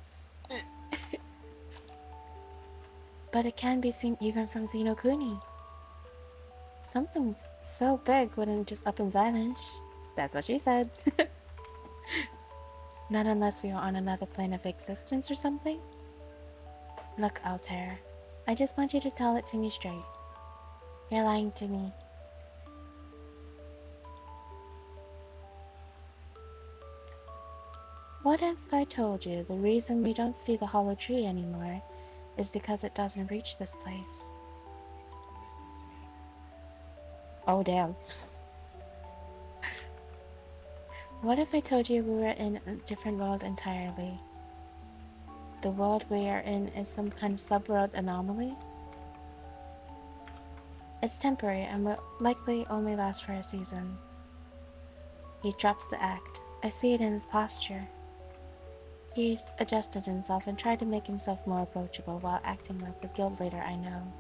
But it can be seen even from Xenokuni. Something so big wouldn't just up and vanish. That's what she said. Not unless we were on another plane of existence or something. Look, Altair, I just want you to tell it to me straight. You're lying to me. What if I told you the reason we don't see the hollow tree anymore is because it doesn't reach this place? Oh, damn. What if I told you we were in a different world entirely? The world we are in is some kind of subworld anomaly? It's temporary and will likely only last for a season. He drops the act. I see it in his posture. He's adjusted himself and tried to make himself more approachable while acting like the guild leader I know.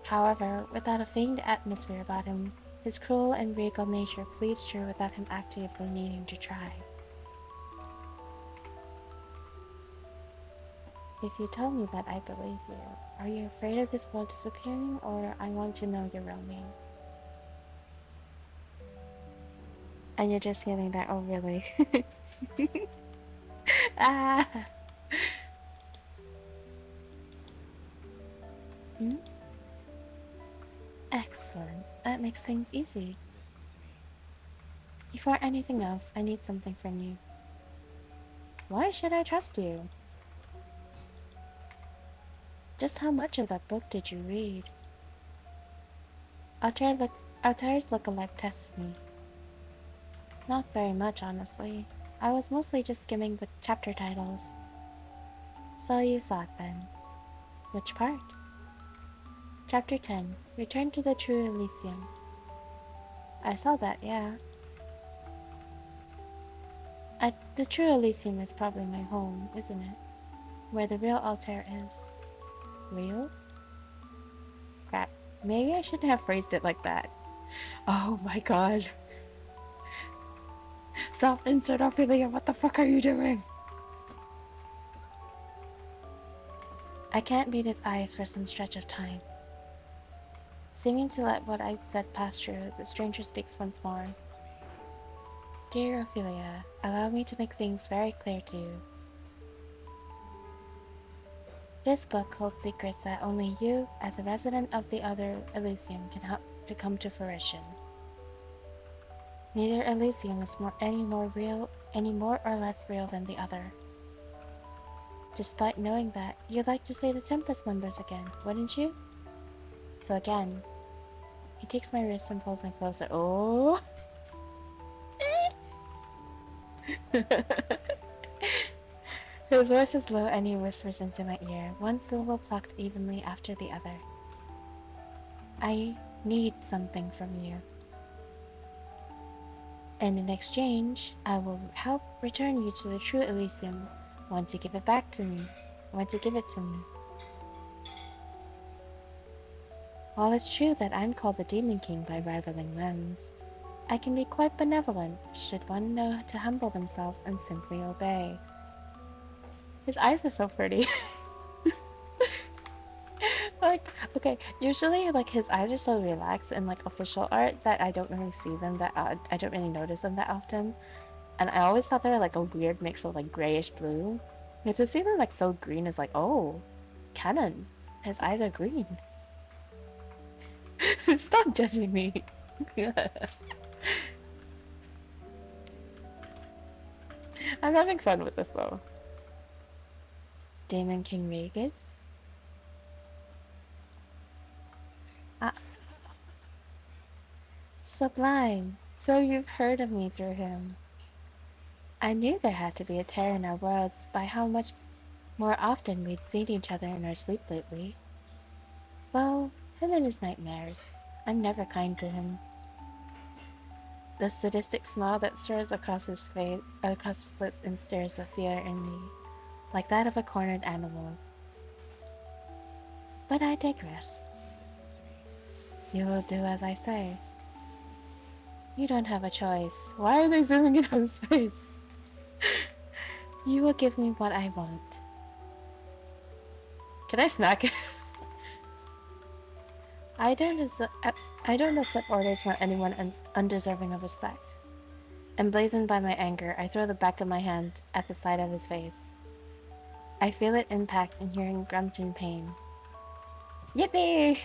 However, without a feigned atmosphere about him, his cruel and regal nature pleads true without him actively needing to try. If you tell me that, I believe you. Are you afraid of this world disappearing, or I want to know your real name? And you're just feeling that, oh really? Ah! Hmm? Excellent. That makes things easy. Before anything else, I need something from you. Why should I trust you? Just how much of that book did you read? Altair's look-alike tests me. Not very much, honestly. I was mostly just skimming the chapter titles. So you saw it then. Which part? Chapter 10. Return to the True Elysium. I saw that, yeah. The True Elysium is probably my home, isn't it? Where the real Altair is. Real? Crap. Maybe I shouldn't have phrased it like that. Oh my god. Self-insert Ophelia, what the fuck are you doing? I can't read his eyes for some stretch of time. Seeming to let what I'd said pass through, the stranger speaks once more. Dear Ophelia, allow me to make things very clear to you. This book holds secrets that only you, as a resident of the other Elysium, can help to come to fruition. Neither Elysium is any more or less real than the other. Despite knowing that, you'd like to see the Tempest members again, wouldn't you? So again, he takes my wrist and pulls me closer. Oh! His voice is low and he whispers into my ear, one syllable plucked evenly after the other. I need something from you. And in exchange, I will help return you to the True Elysium once you give it back to me. Once you give it to me. While it's true that I'm called the Demon King by rivaling lands, I can be quite benevolent should one know to humble themselves and simply obey. His eyes are so pretty. Like, okay, usually like his eyes are so relaxed in like official art that I don't really see them that I don't really notice them that often. And I always thought they were like a weird mix of like grayish blue. And to see them like so green is like, oh, canon. His eyes are green. Stop judging me. I'm having fun with this though. Demon King Regis? Sublime. So you've heard of me through him. I knew there had to be a tear in our worlds by how much more often we'd seen each other in our sleep lately. Well, him and his nightmares. I'm never kind to him. The sadistic smile that stirs across his face, across his lips, instills a fear in me, like that of a cornered animal. But I digress. You will do as I say. You don't have a choice. Why are they zooming in on his face? You will give me what I want. Can I smack it? I don't accept orders from anyone undeserving of respect. Emblazoned by my anger, I throw the back of my hand at the side of his face. I feel it impact and hearing grunt in pain. Yippee!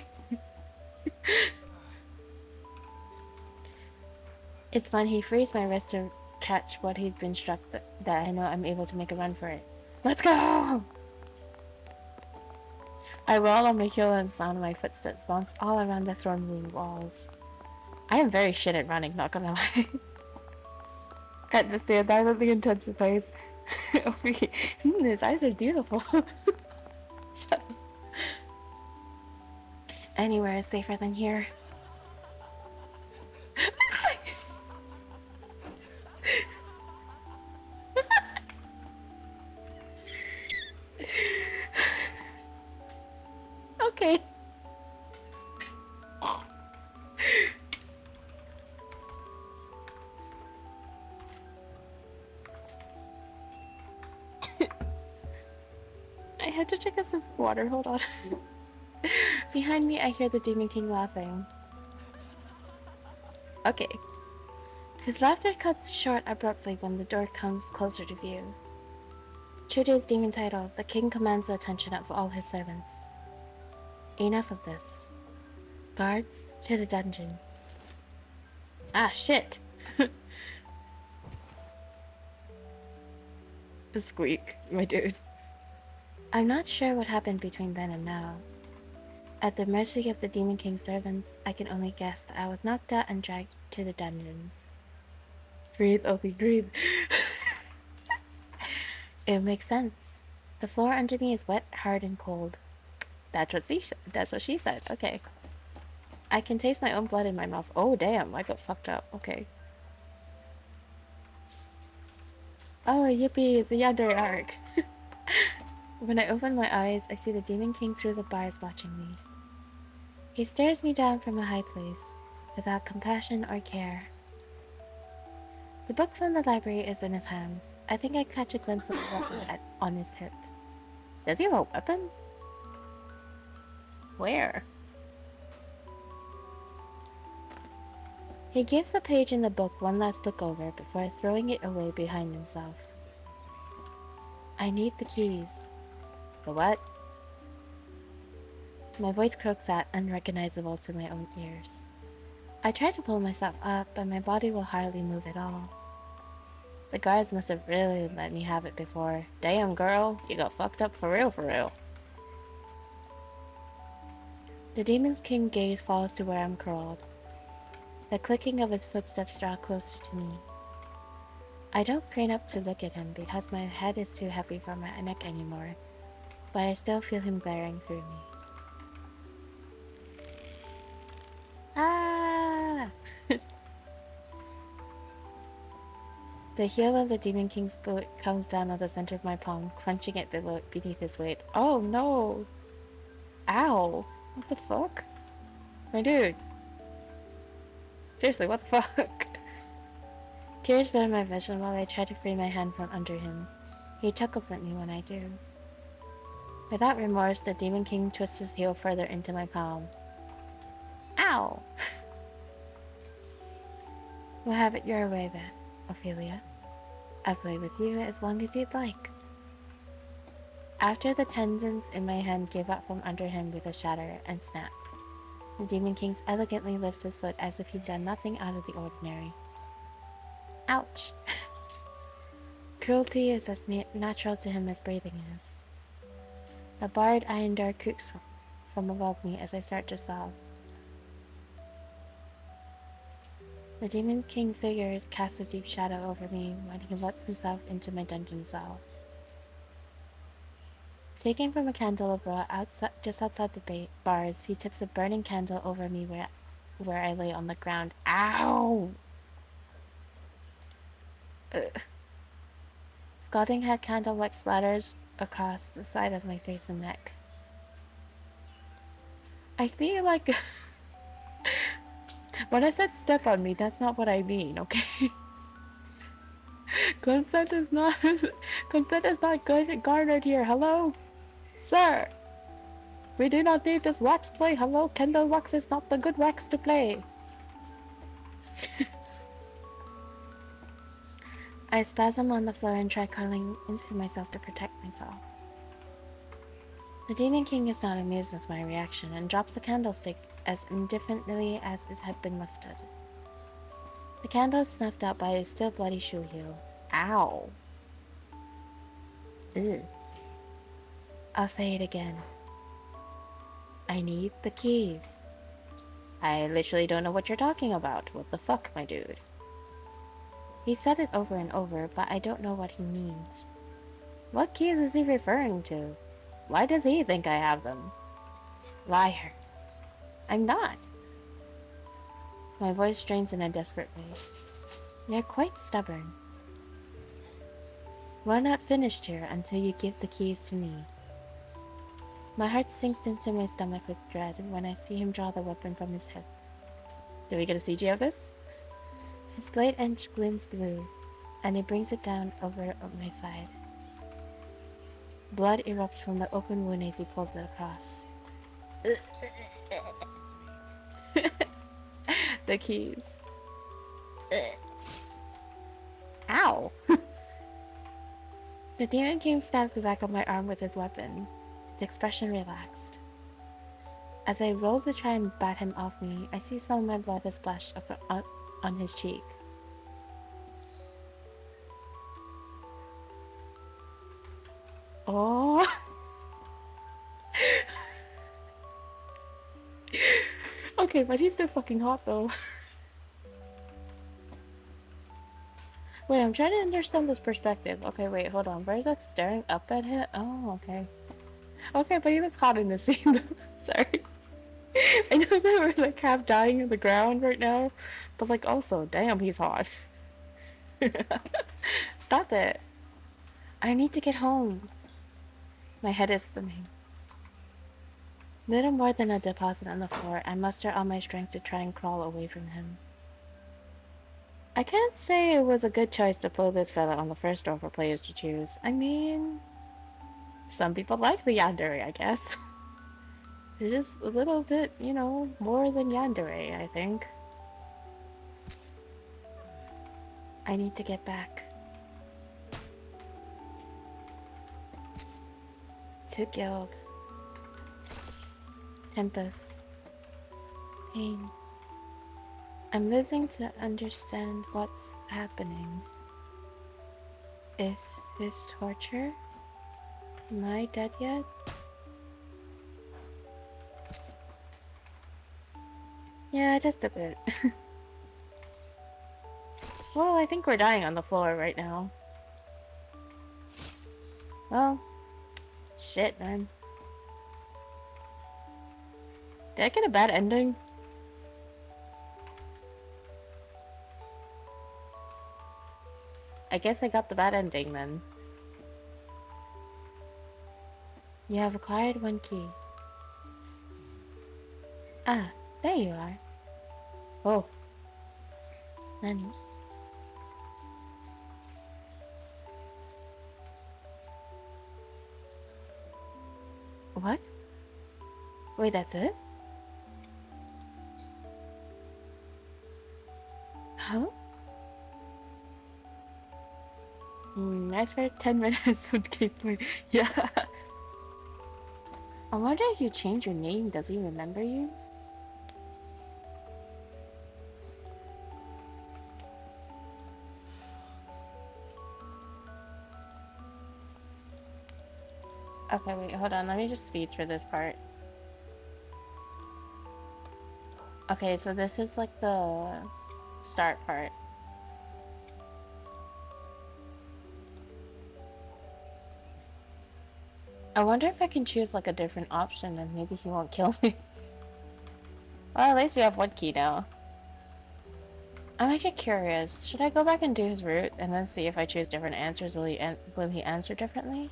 It's when he frees my wrist to catch what he's been struck that I know I'm able to make a run for it. Let's go! I roll on my heel and sound of my footsteps bounce all around the throne room walls. I am very shit at running, not gonna lie. At this, the violently intensifies. His eyes are beautiful. Shut up. Anywhere is safer than here. Okay. I had to check a sip of water, hold on. Behind me, I hear the Demon King laughing. Okay. His laughter cuts short abruptly when the door comes closer to view. True to his demon title, the king commands the attention of all his servants. Enough of this. Guards, to the dungeon. Ah, shit! The squeak, my dude. I'm not sure what happened between then and now. At the mercy of the Demon King's servants, I can only guess that I was knocked out and dragged to the dungeons. Breathe, Opie, breathe. It makes sense. The floor under me is wet, hard, and cold. That's what she said. Okay. I can taste my own blood in my mouth. Oh, damn. I got fucked up. Okay. Oh, yippee. It's the Yandere arc. When I open my eyes, I see the Demon King through the bars watching me. He stares me down from a high place, without compassion or care. The book from the library is in his hands. I think I catch a glimpse of a weapon on his hip. Does he have a weapon? Where? He gives the page in the book one last look over before throwing it away behind himself. I need the keys. The what? My voice croaks out, unrecognizable to my own ears. I try to pull myself up, but my body will hardly move at all. The guards must have really let me have it before. Damn, girl, you got fucked up for real, for real. The Demon King's gaze falls to where I'm curled. The clicking of his footsteps draw closer to me. I don't crane up to look at him because my head is too heavy for my neck anymore, but I still feel him glaring through me. Ah! The heel of the Demon King's boot comes down on the center of my palm, crunching it beneath his weight. Oh no! Ow! What the fuck? My dude. Seriously, what the fuck? Tears burn my vision while I try to free my hand from under him. He chuckles at me when I do. Without remorse, the Demon King twists his heel further into my palm. Ow! We'll have it your way then, Ophelia. I'll play with you as long as you'd like. After the tendons in my hand give up from under him with a shatter and snap, the Demon King elegantly lifts his foot as if he'd done nothing out of the ordinary. Ouch! Cruelty is as natural to him as breathing is. The barred iron door creaks from above me as I start to sob. The Demon King figure casts a deep shadow over me when he lets himself into my dungeon cell. Taking from a candelabra just outside the bars, he tips a burning candle over me where I lay on the ground. Ow! Ugh. Scalding hot candle wax splatters across the side of my face and neck. I feel like... When I said step on me, that's not what I mean, okay? Consent is not good garnered here, hello? Sir! We do not need this wax play, hello? Candle wax is not the good wax to play. I spasm on the floor and try crawling into myself to protect myself. The Demon King is not amused with my reaction and drops the candlestick as indifferently as it had been lifted. The candle is snuffed out by his still bloody shoe heel. Ow! Ugh. I'll say it again. I need the keys. I literally don't know what you're talking about. What the fuck, my dude? He said it over and over, but I don't know what he means. What keys is he referring to? Why does he think I have them? Liar. I'm not. My voice strains in a desperate way. You're quite stubborn. We're not finished here until you give the keys to me. My heart sinks into my stomach with dread when I see him draw the weapon from his hip. Do we get a CG of this? His blade edge gleams blue, and he brings it down over my side. Blood erupts from the open wound as he pulls it across. The keys. Ow! The Demon King stabs the back of my arm with his weapon, its expression relaxed. As I roll to try and bat him off me, I see some of my blood is splashed on his cheek. Oh! Okay, but he's still fucking hot though. Wait, I'm trying to understand this perspective. Okay, wait, hold on. We're like staring up at him? Oh, okay. Okay, but he looks hot in the scene though. Sorry. I know that we're like half dying on the ground right now, but like also, damn, he's hot. Stop it. I need to get home. My head is swimming. Little more than a deposit on the floor, I muster all my strength to try and crawl away from him. I can't say it was a good choice to pull this fella on the first door for players to choose. I mean, some people like the yandere, I guess. It's just a little bit, you know, more than yandere, I think. I need to get back. To Guild. Tempest. Pain. I'm losing to understand what's happening. Is this torture? Am I dead yet? Yeah, just a bit. Well, I think we're dying on the floor right now. Well, shit, man. Did I get a bad ending? I guess I got the bad ending then. You have acquired one key. Ah, there you are. Oh. Nani? What? Wait, that's it? Huh? Nice for 10 minutes with gameplay. Yeah. I wonder if you change your name, does he remember you? Okay, wait, hold on. Let me just speed through this part. Okay, so this is like the start part. I wonder if I can choose like a different option and maybe he won't kill me. Well, at least we have one key now. I'm actually curious. Should I go back and do his route and then see if I choose different answers? Will he answer differently?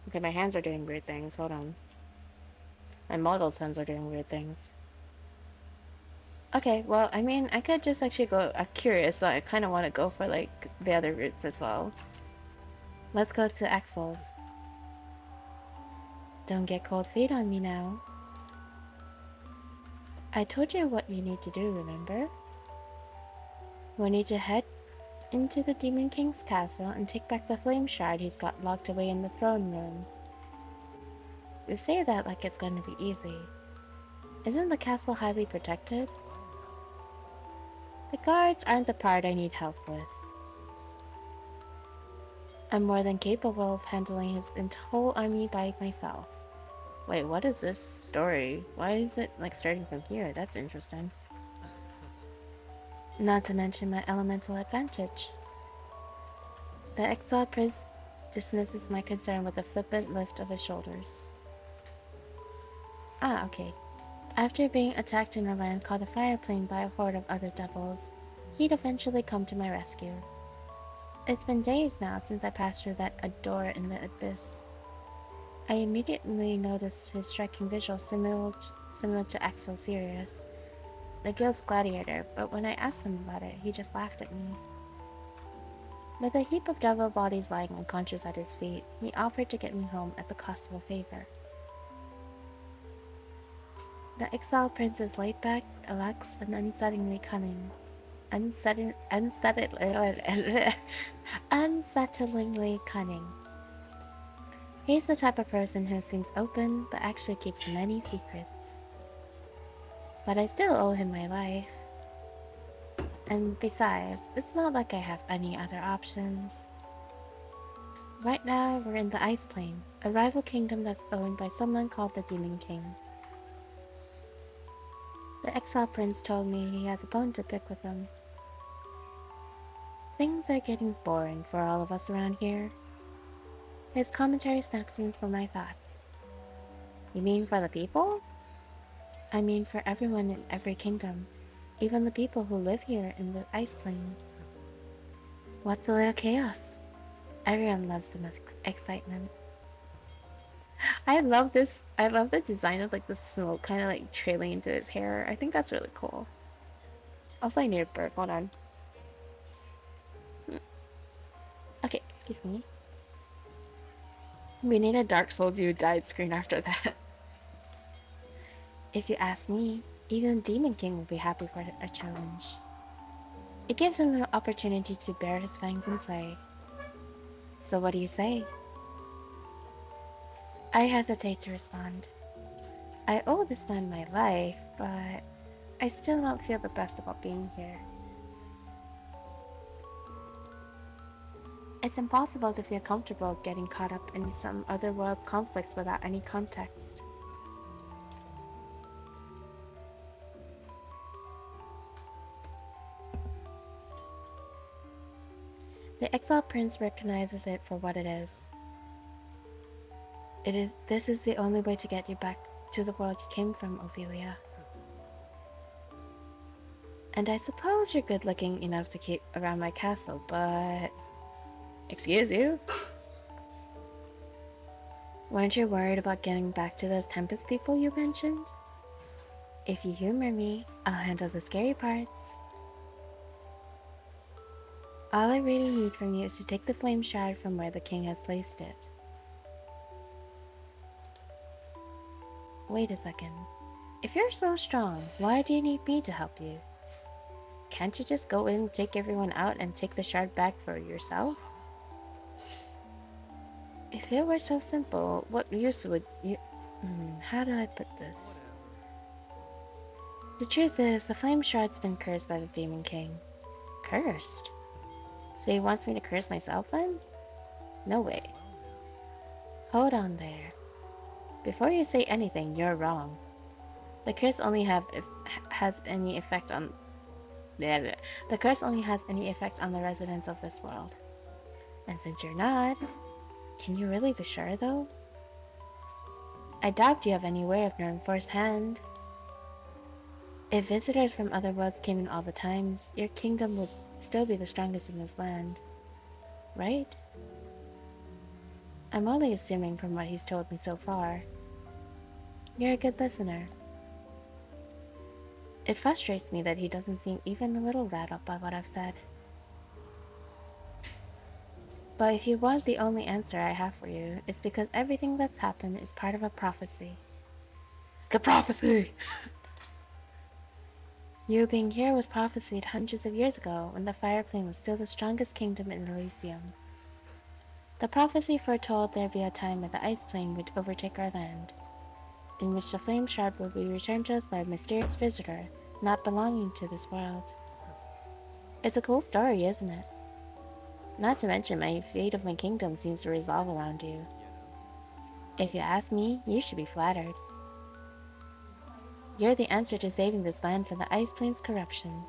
Okay, my hands are doing weird things. Hold on. My model's hands are doing weird things. Okay, well, I mean, I could just actually go... I'm curious, so I kind of want to go for, like, the other routes as well. Let's go to Axel's. Don't get cold feet on me now. I told you what you need to do, remember? We need to head into the Demon King's castle and take back the flame shard he's got locked away in the throne room. You say that like it's going to be easy. Isn't the castle highly protected? The guards aren't the part I need help with. I'm more than capable of handling his whole army by myself. Wait, what is this story? Why is it like starting from here? That's interesting. Not to mention my elemental advantage. The exiled prince dismisses my concern with a flippant lift of his shoulders. Ah, okay. After being attacked in a land called the Fireplane by a horde of other devils, he'd eventually come to my rescue. It's been days now since I passed through that door in the abyss. I immediately noticed his striking visual similar to Axel Sirius, the guild's gladiator, but when I asked him about it, he just laughed at me. With a heap of devil bodies lying unconscious at his feet, he offered to get me home at the cost of a favor. The exiled prince is laid back, relaxed, and unsettlingly cunning. unsettlingly cunning. He's the type of person who seems open but actually keeps many secrets. But I still owe him my life. And besides, it's not like I have any other options. Right now, we're in the Ice Plane, a rival kingdom that's owned by someone called the Demon King. The Exile Prince told me he has a bone to pick with him. Things are getting boring for all of us around here. His commentary snaps me for my thoughts. You mean for the people? I mean for everyone in every kingdom, even the people who live here in the Ice Plane. What's a little chaos? Everyone loves some excitement. I love this. I love the design of like the smoke kind of like trailing into his hair. I think that's really cool. Also, I need a burp. Hold on. Okay, excuse me. We need a Dark Souls You Died screen after that. If you ask me, even Demon King will be happy for a challenge. It gives him an opportunity to bare his fangs and play. So what do you say? I hesitate to respond. I owe this man my life, but I still don't feel the best about being here. It's impossible to feel comfortable getting caught up in some other world's conflicts without any context. The Exile Prince recognizes it for what it is. This is the only way to get you back to the world you came from, Ophelia. And I suppose you're good looking enough to keep around my castle, but... Excuse you? Weren't you worried about getting back to those Tempest people you mentioned? If you humor me, I'll handle the scary parts. All I really need from you is to take the flame shard from where the king has placed it. Wait a second. If you're so strong, why do you need me to help you? Can't you just go in, take everyone out, and take the shard back for yourself? If it were so simple, what use would you... how do I put this? The truth is, the flame shard's been cursed by the Demon King. Cursed? So he wants me to curse myself then? No way. Hold on there. Before you say anything, you're wrong. The curse only has any effect on... The curse only has any effect on the residents of this world. And since you're not... Can you really be sure, though? I doubt you have any way of knowing firsthand. If visitors from other worlds came in all the times, your kingdom would still be the strongest in this land. Right? I'm only assuming from what he's told me so far. You're a good listener. It frustrates me that he doesn't seem even a little rattled by what I've said. But if you want the only answer I have for you, it's because everything that's happened is part of a prophecy. The prophecy! You being here was prophesied hundreds of years ago when the Fire Plane was still the strongest kingdom in Elysium. The prophecy foretold there'd be a time when the Ice Plane would overtake our land, in which the Flame Shard would be returned to us by a mysterious visitor not belonging to this world. It's a cool story, isn't it? Not to mention my fate of my kingdom seems to resolve around you. If you ask me, you should be flattered. You're the answer to saving this land from the Ice Plane's corruption.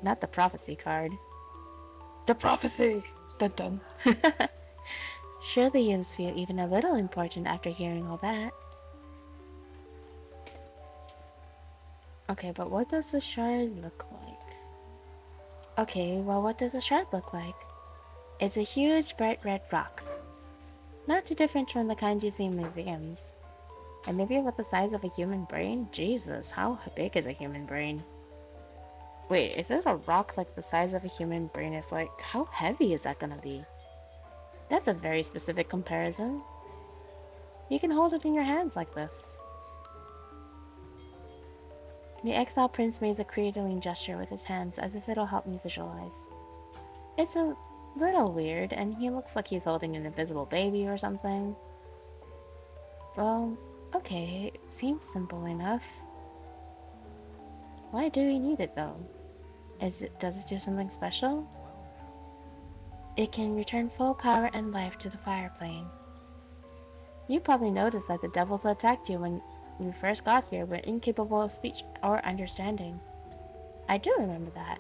Not the prophecy card. The prophecy! Dun dun. Surely you must feel even a little important after hearing all that. Okay, but what does the shard look like? Okay, well, what does a shard look like? It's a huge, bright red rock. Not too different from the kind you see in museums. And maybe about the size of a human brain? Jesus, how big is a human brain? Wait, is this a rock like the size of a human brain? It's like, how heavy is that gonna be? That's a very specific comparison. You can hold it in your hands like this. The exiled prince makes a cradling gesture with his hands as if it'll help me visualize. It's a little weird, and he looks like he's holding an invisible baby or something. Well, okay, seems simple enough. Why do we need it though? Does it do something special? It can return full power and life to the fire plane. You probably noticed that the devils that attacked you when you first got here were incapable of speech or understanding. I do remember that.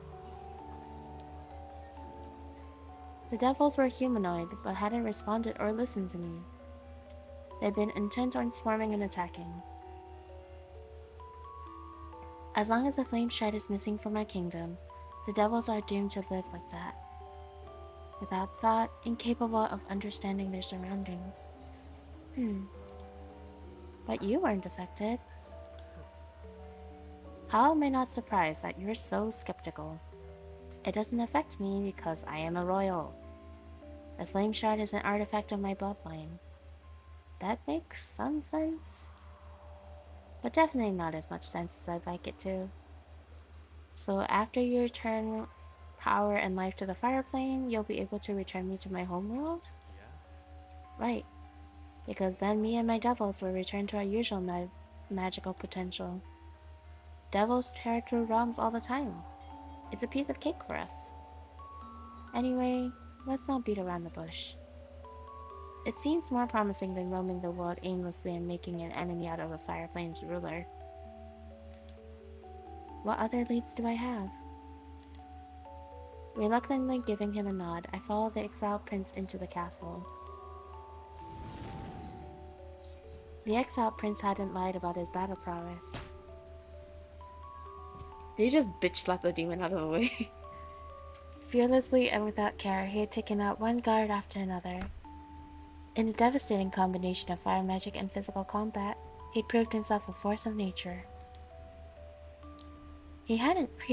The devils were humanoid, but hadn't responded or listened to me. They'd been intent on swarming and attacking. As long as the flame shard is missing from my kingdom, the devils are doomed to live like that. Without thought, incapable of understanding their surroundings. But you weren't affected. How am I not surprised that you're so skeptical? It doesn't affect me because I am a royal. The flame shard is an artifact of my bloodline. That makes some sense. But definitely not as much sense as I'd like it to. So after you return power and life to the fire plane, you'll be able to return me to my homeworld? Yeah. Right. Because then me and my devils will return to our usual magical potential. Devils tear through realms all the time. It's a piece of cake for us. Anyway, let's not beat around the bush. It seems more promising than roaming the world aimlessly and making an enemy out of a fire plane's ruler. What other leads do I have? Reluctantly giving him a nod, I follow the exiled prince into the castle. The exiled prince hadn't lied about his battle prowess. Did you just bitch slap the demon out of the way? Fearlessly and without care, he had taken out one guard after another. In a devastating combination of fire magic and physical combat, he'd proved himself a force of nature. He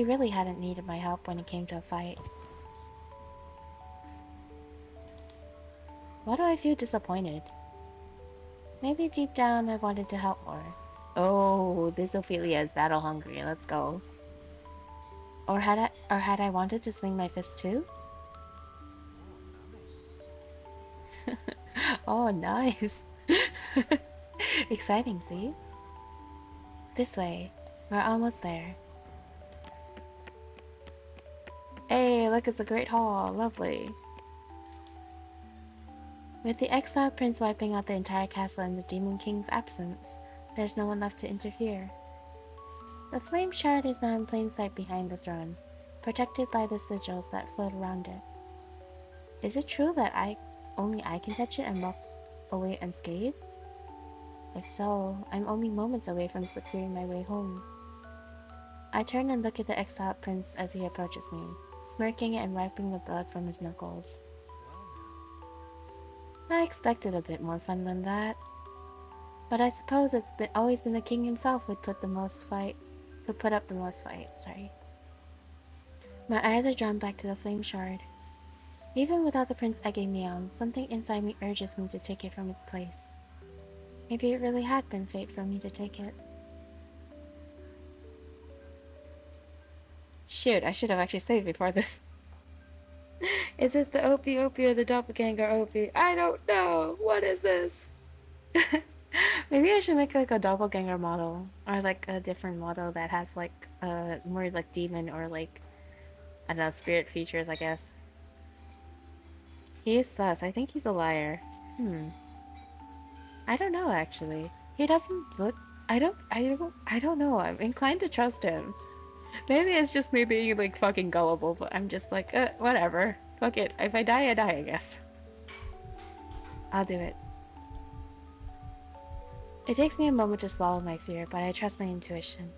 really hadn't needed my help when it came to a fight. Why do I feel disappointed? Maybe deep down I wanted to help more. Oh, this Ophelia is battle hungry. Let's go. Or had I wanted to swing my fist too? Oh, nice. Exciting, see? This way. We're almost there. Hey, look, it's a great hall. Lovely. With the exiled prince wiping out the entire castle in the Demon King's absence, there's no one left to interfere. The flame shard is now in plain sight behind the throne, protected by the sigils that float around it. Is it true that only I can touch it and walk away unscathed? If so, I'm only moments away from securing my way home. I turn and look at the exiled prince as he approaches me, smirking and wiping the blood from his knuckles. I expected a bit more fun than that. But I suppose always been the king himself who'd put up the most fight. My eyes are drawn back to the flame shard. Even without the prince egging me on, something inside me urges me to take it from its place. Maybe it really had been fate for me to take it. Shoot, I should have actually saved before this. Is this the Opie or the Doppelganger Opie? I don't know. What is this? Maybe I should make like a Doppelganger model, or like a different model that has like more like demon or like I don't know, spirit features, I guess. He is sus. I think he's a liar. I don't know actually. He doesn't look. I don't know. I'm inclined to trust him. Maybe it's just me being like fucking gullible, but I'm just like, whatever. Fuck it. If I die, I die, I guess. I'll do it. It takes me a moment to swallow my fear, but I trust my intuition.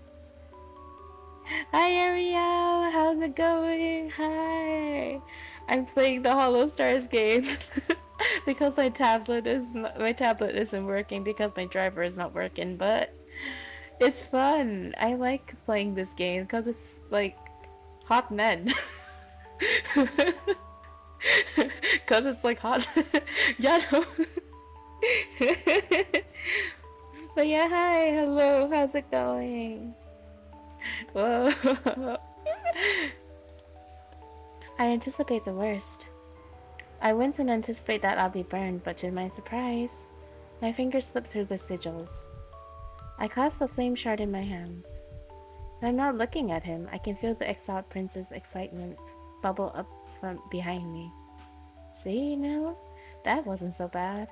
Hi Ariel, how's it going? Hi. I'm playing the Hollow Stars game because my tablet isn't working because my driver is not working, but it's fun. I like playing this game because it's like hot men. Because it's like hot. Yeah, no. But yeah, hi, hello, how's it going? Whoa. I anticipate the worst. I wince and anticipate that I'll be burned, but to my surprise, my fingers slip through the sigils. I clasp the flame shard in my hands. I'm not looking at him. I can feel the exiled prince's excitement bubble up from behind me. See now? That wasn't so bad.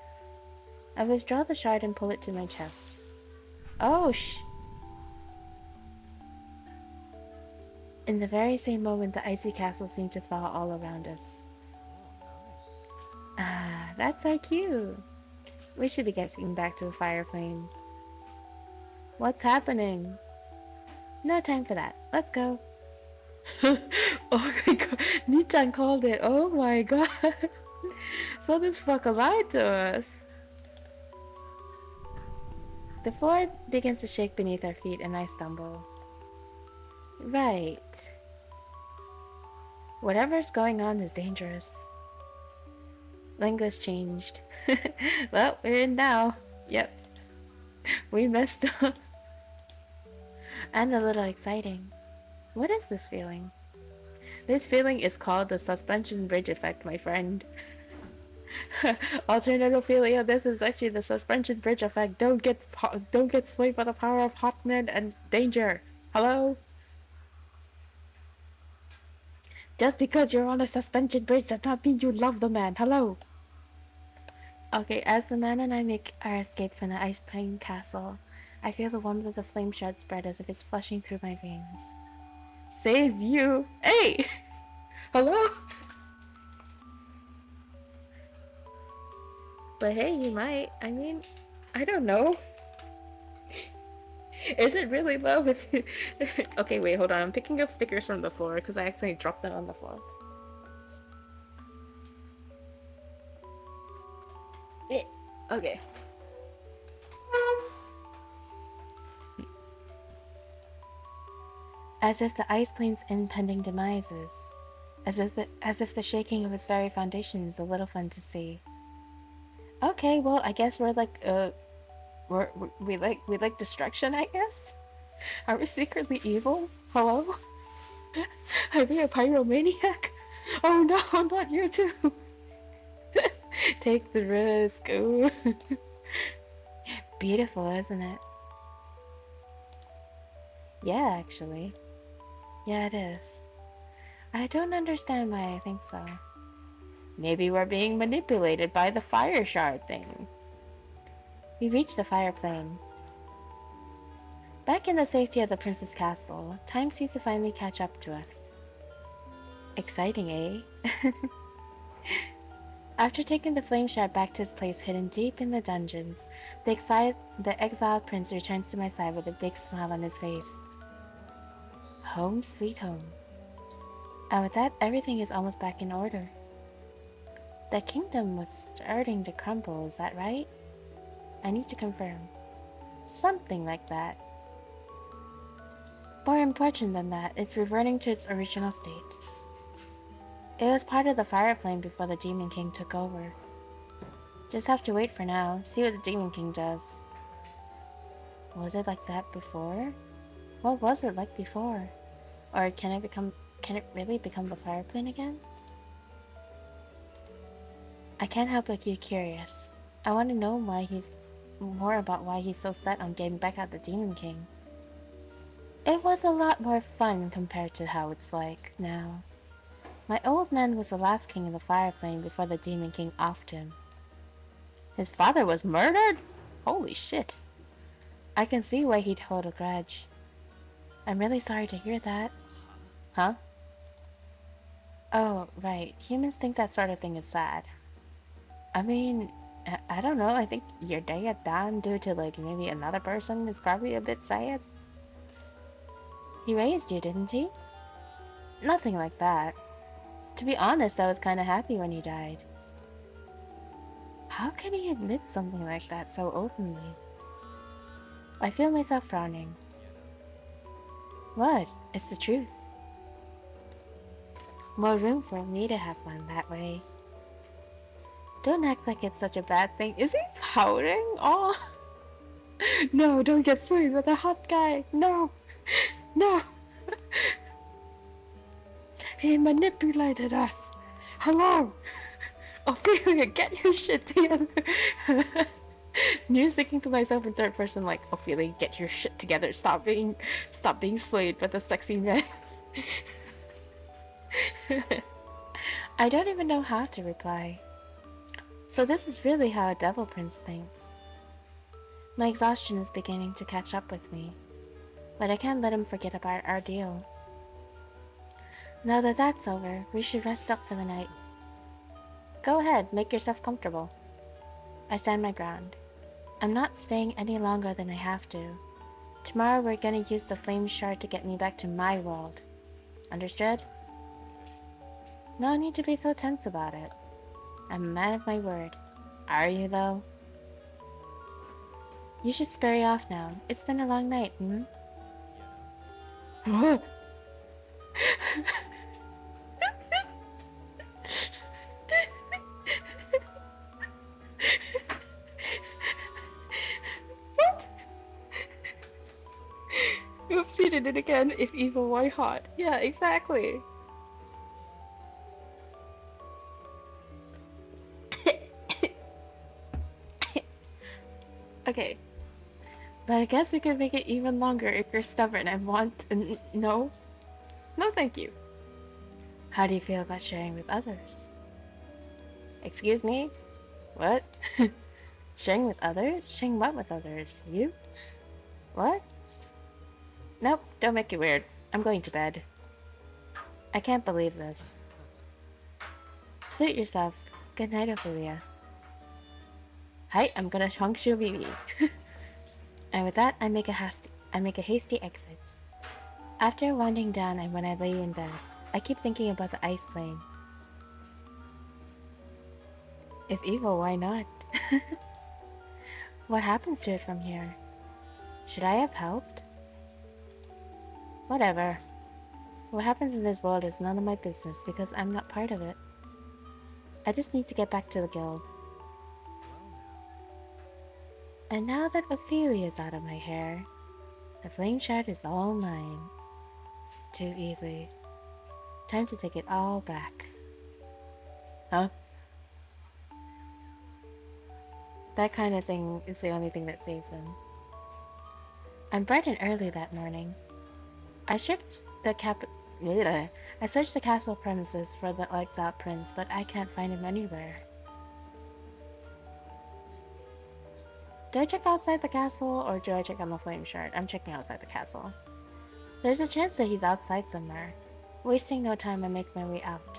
I withdraw the shard and pull it to my chest. Oh, In the very same moment, the icy castle seemed to thaw all around us. Ah, that's our cue. We should be getting back to the fire flame. What's happening? No time for that. Let's go. Oh my god. Nichan called it. Oh my god. So this fucker lied to us. The floor begins to shake beneath our feet and I stumble. Right. Whatever's going on is dangerous. Language changed. Well, we're in now. Yep. We messed up. And a little exciting. What is this feeling? This feeling is called the suspension bridge effect, my friend. Alternatophilia, this is actually the suspension bridge effect. Don't get swayed by the power of hot men and danger. Hello? Just because you're on a suspension bridge does not mean you love the man. Hello? Okay, as the man and I make our escape from the ice plain castle, I feel the warmth of the flame shard spread as if it's flushing through my veins. Says you! Hey! Hello? But hey, you might. I mean, I don't know. Is it really love if you... Okay, wait, hold on. I'm picking up stickers from the floor because I accidentally dropped them on the floor. Okay. As if the ice plane's impending demise as if the shaking of its very foundation is a little fun to see. Okay, well, I guess we're like, we like destruction, I guess? Are we secretly evil? Hello? Are we a pyromaniac? Oh no, not you too! Take the risk, ooh. Beautiful, isn't it? Yeah, actually. Yeah, it is. I don't understand why I think so. Maybe we're being manipulated by the fire shard thing. We reach the fire plane. Back in the safety of the prince's castle, time seems to finally catch up to us. Exciting, eh? After taking the flame shard back to his place hidden deep in the dungeons, the exiled prince returns to my side with a big smile on his face. Home sweet home. And with that, everything is almost back in order. The kingdom was starting to crumble, is that right? I need to confirm. Something like that. More important than that, it's reverting to its original state. It was part of the fire plane before the Demon King took over. Just have to wait for now, see what the Demon King does. Was it like that before? What was it like before? Or can it really become the fire plane again? I can't help but get curious. I want to know more about why he's so set on getting back at the Demon King. It was a lot more fun compared to how it's like now. My old man was the last king of the fire plane before the Demon King offed him. His father was murdered? Holy shit. I can see why he'd hold a grudge. I'm really sorry to hear that. Huh? Oh, right. Humans think that sort of thing is sad. I mean, I don't know. I think your dad dying due to like maybe another person is probably a bit sad. He raised you, didn't he? Nothing like that. To be honest, I was kinda happy when he died. How can he admit something like that so openly? I feel myself frowning. What? It's the truth. More room for me to have fun that way. Don't act like it's such a bad thing. Is he pouting? Oh. No, don't get swayed with a hot guy. No. No. He manipulated us. Hello, Ophelia, get your shit together. New thinking to myself in third person, like, Ophelia, get your shit together. Stop being swayed by the sexy man. I don't even know how to reply. So this is really how a devil prince thinks. My exhaustion is beginning to catch up with me, but I can't let him forget about our deal. Now that that's over, we should rest up for the night. Go ahead, make yourself comfortable. I stand my ground. I'm not staying any longer than I have to. Tomorrow we're gonna use the flame shard to get me back to my world. Understood? No need to be so tense about it. I'm a man of my word. Are you, though? You should scurry off now. It's been a long night, hmm? What? Oops, he did it again. If evil, why hot? Yeah, exactly. Okay. But I guess we could make it even longer if you're stubborn and want... no? No, thank you. How do you feel about sharing with others? Excuse me? What? Sharing with others? Sharing what with others? You? What? Nope, don't make it weird. I'm going to bed. I can't believe this. Suit yourself. Good night, Ophelia. Hi, I'm gonna chunk you, BB. And with that, I make a hasty exit. After winding down and when I lay in bed, I keep thinking about the ice plane. If evil, why not? What happens to it from here? Should I have helped? Whatever. What happens in this world is none of my business because I'm not part of it. I just need to get back to the guild. And now that Ophelia's out of my hair, the flame shard is all mine. Too easy. Time to take it all back. Huh? That kind of thing is the only thing that saves him. I'm bright and early that morning. I searched the castle premises for the exiled prince, but I can't find him anywhere. Do I check outside the castle, or do I check on the flame shard? I'm checking outside the castle. There's a chance that he's outside somewhere. Wasting no time, I make my way out.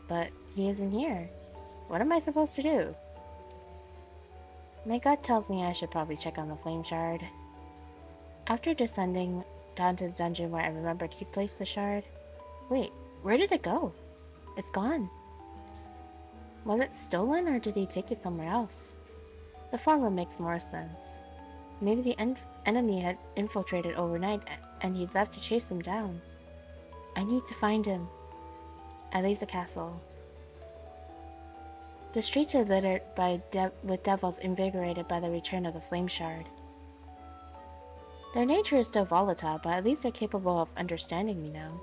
But he isn't here. What am I supposed to do? My gut tells me I should probably check on the flame shard. After descending down to the dungeon where I remembered he placed the shard... Wait, where did it go? It's gone. Was it stolen, or did he take it somewhere else? The former makes more sense. Maybe the enemy had infiltrated overnight and he'd left to chase them down. I need to find him. I leave the castle. The streets are littered with devils invigorated by the return of the flame shard. Their nature is still volatile, but at least they're capable of understanding me now.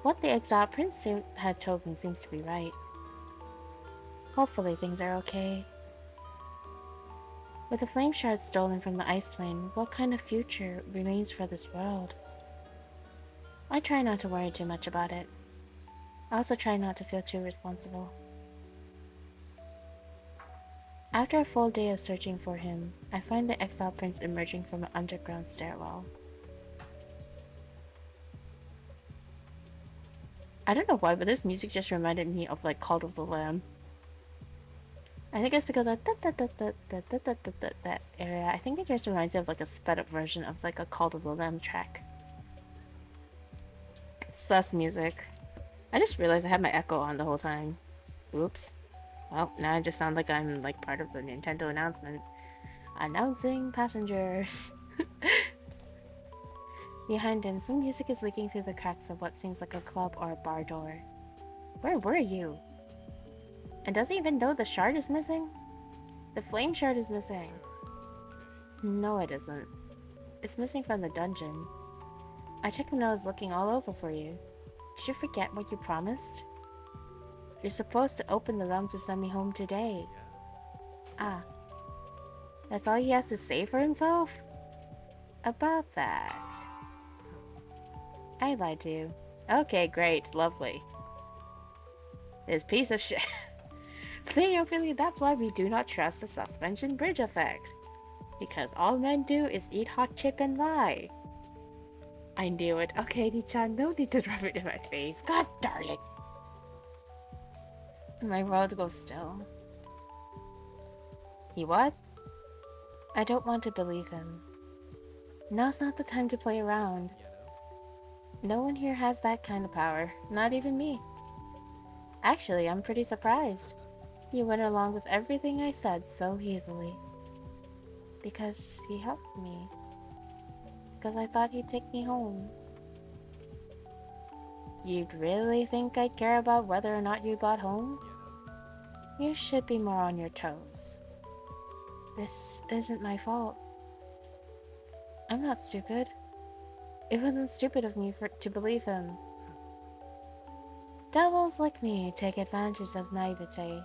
What the exiled prince had told me seems to be right. Hopefully things are okay. With the flame shard stolen from the ice plane, what kind of future remains for this world? I try not to worry too much about it. I also try not to feel too responsible. After a full day of searching for him, I find the exiled prince emerging from an underground stairwell. I don't know why, but this music just reminded me of like Cult of the Lamb. I think it's because of that area. I think it just reminds me of like a sped up version of like a Cult of the Lamb track. Sus music. I just realized I had my echo on the whole time. Oops. Well, now I just sound like I'm like part of the Nintendo announcement. Announcing passengers. Behind him, some music is leaking through the cracks of what seems like a club or a bar door. Where were you? And does he even know the shard is missing? The flame shard is missing. No, it isn't. It's missing from the dungeon. I checked when I was looking all over for you. Did you forget what you promised? You're supposed to open the realm to send me home today. Ah, that's all he has to say for himself? About that. I lied to you. Okay, great, lovely. This piece of shit. See, Ophelia, that's why we do not trust the suspension bridge effect. Because all men do is eat hot chip and lie. I knew it. Okay, Nichan, no need to rub it in my face. God darn it. My world goes still. He what? I don't want to believe him. Now's not the time to play around. No one here has that kind of power. Not even me. Actually, I'm pretty surprised. You went along with everything I said so easily. Because he helped me. Because I thought he'd take me home. You'd really think I'd care about whether or not you got home? You should be more on your toes. This isn't my fault. I'm not stupid. It wasn't stupid of me to believe him. Devils like me take advantage of naivete.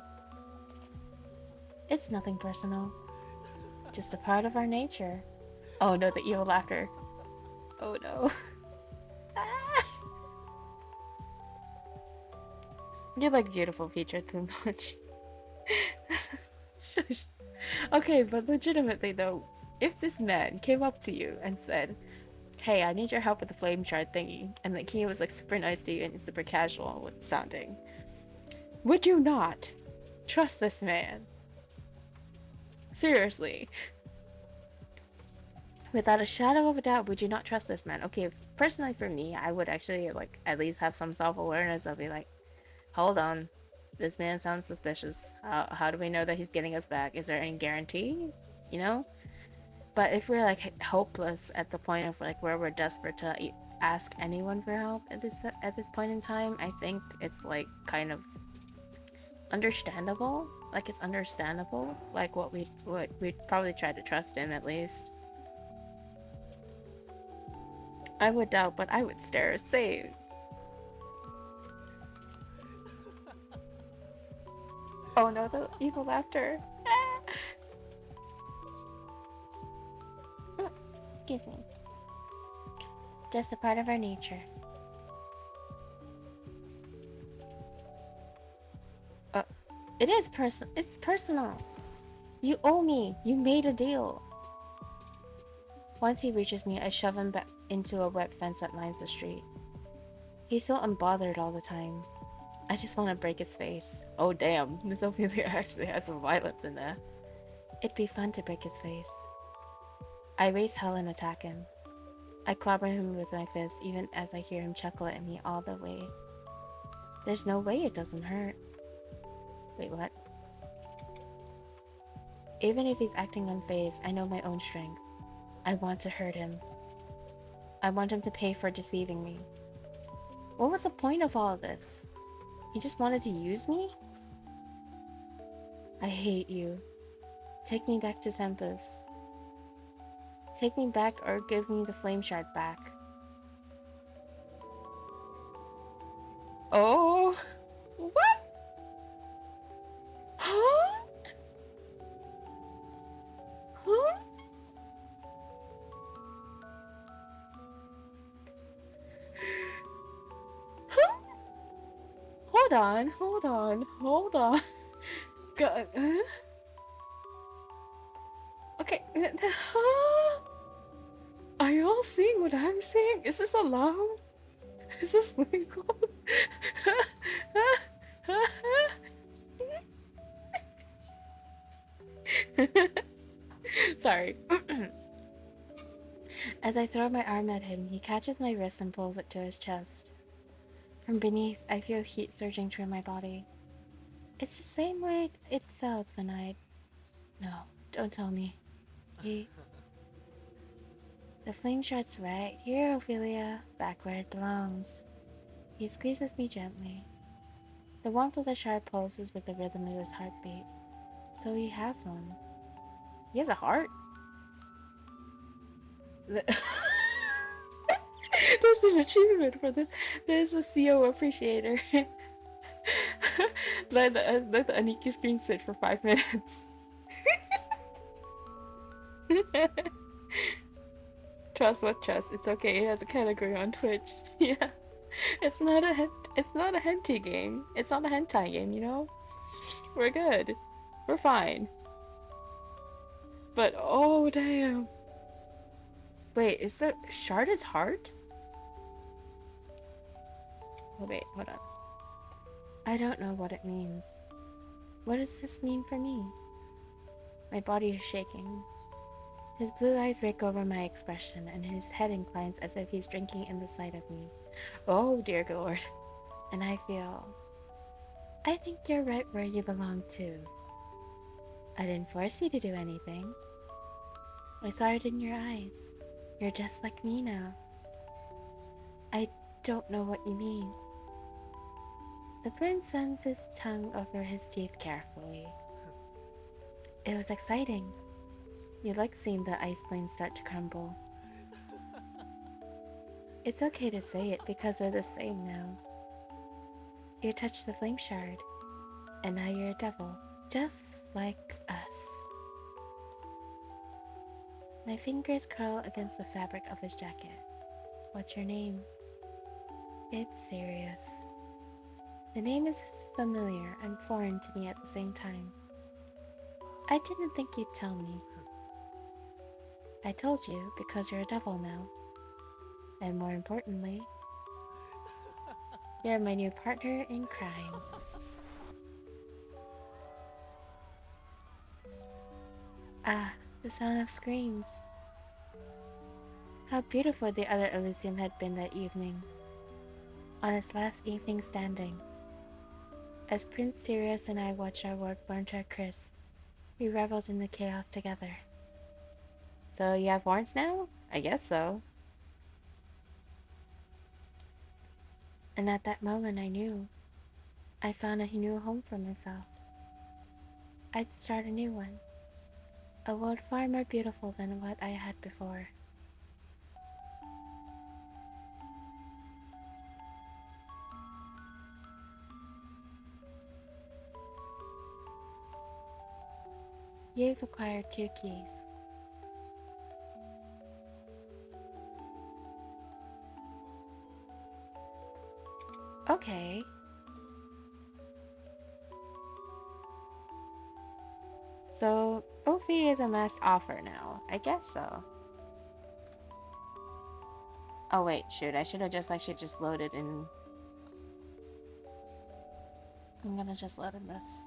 It's nothing personal. Just a part of our nature. Oh no, the evil laughter. Oh no. You like beautiful feature too much. Shush. Okay, but legitimately though, if this man came up to you and said, hey, I need your help with the flame shard thingy, and like he was like super nice to you and super casual with sounding, would you not trust this man? Seriously. Without a shadow of a doubt, would you not trust this man? Okay, personally for me, I would actually like at least have some self-awareness. I'll be like, hold on, this man sounds suspicious. How do we know that he's getting us back? Is there any guarantee? You know? But if we're like hopeless at the point of like where we're desperate to ask anyone for help at this point in time, I think it's like kind of understandable. Like it's understandable. Like we'd probably try to trust him at least. I would doubt, but I would stare. Save. Oh no, the evil laughter. Excuse me. Just a part of our nature. It is it's personal. You owe me. You made a deal. Once he reaches me, I shove him back into a wet fence that lines the street. He's so unbothered all the time. I just want to break his face. Oh damn, Miss Ophelia actually has some violence in there. It'd be fun to break his face. I raise hell and attack him. I clobber him with my fist even as I hear him chuckle at me all the way. There's no way it doesn't hurt. Wait, what? Even if he's acting unfazed, I know my own strength. I want to hurt him. I want him to pay for deceiving me. What was the point of all of this? He just wanted to use me? I hate you. Take me back to Tempest. Take me back or give me the flame shard back. Oh! What? Huh? Huh? Huh? Hold on, hold on, hold on. God. Okay. Are you all seeing what I'm seeing? Is this allowed? Is this legal? Sorry. As I throw my arm at him, he catches my wrist and pulls it to his chest. From beneath, I feel heat surging through my body. It's the same way it felt when I... No, don't tell me. The flame shard's right here, Ophelia, back where it belongs. He squeezes me gently. The warmth of the shard pulses with the rhythm of his heartbeat. So he has one. He has a heart? The There's an achievement for this. There's a CO appreciator. let the Aniki screen sit for 5 minutes. Trust what trust. It's okay. It has a category on Twitch. Yeah. It's not a hentai game. It's not a hentai game, you know? We're good. We're fine. But oh damn. Wait, is the shard his heart? Oh wait, hold on. I don't know what it means. What does this mean for me? My body is shaking. His blue eyes rake over my expression, and his head inclines as if he's drinking in the sight of me. Oh dear lord. And I think you're right where you belong too. I didn't force you to do anything. I saw it in your eyes. You're just like me now. I don't know what you mean. The prince runs his tongue over his teeth carefully. It was exciting. You like seeing the ice plane start to crumble. It's okay to say it because we're the same now. You touched the flame shard, and now you're a devil, just like us. My fingers curl against the fabric of his jacket. What's your name? It's serious. The name is familiar and foreign to me at the same time. I didn't think you'd tell me. I told you because you're a devil now. And more importantly, you're my new partner in crime. Ah, the sound of screams. How beautiful the other Elysium had been that evening. On its last evening standing. As Prince Sirius and I watched our world burn to a crisp, we reveled in the chaos together. So you have horns now? I guess so. And at that moment I knew I'd found a new home for myself. I'd start a new one. A world far more beautiful than what I had before. You've acquired 2 keys. Okay. So, Opie is a must offer now. I guess so. Oh wait, shoot. I should have just loaded in. I'm gonna just load in this.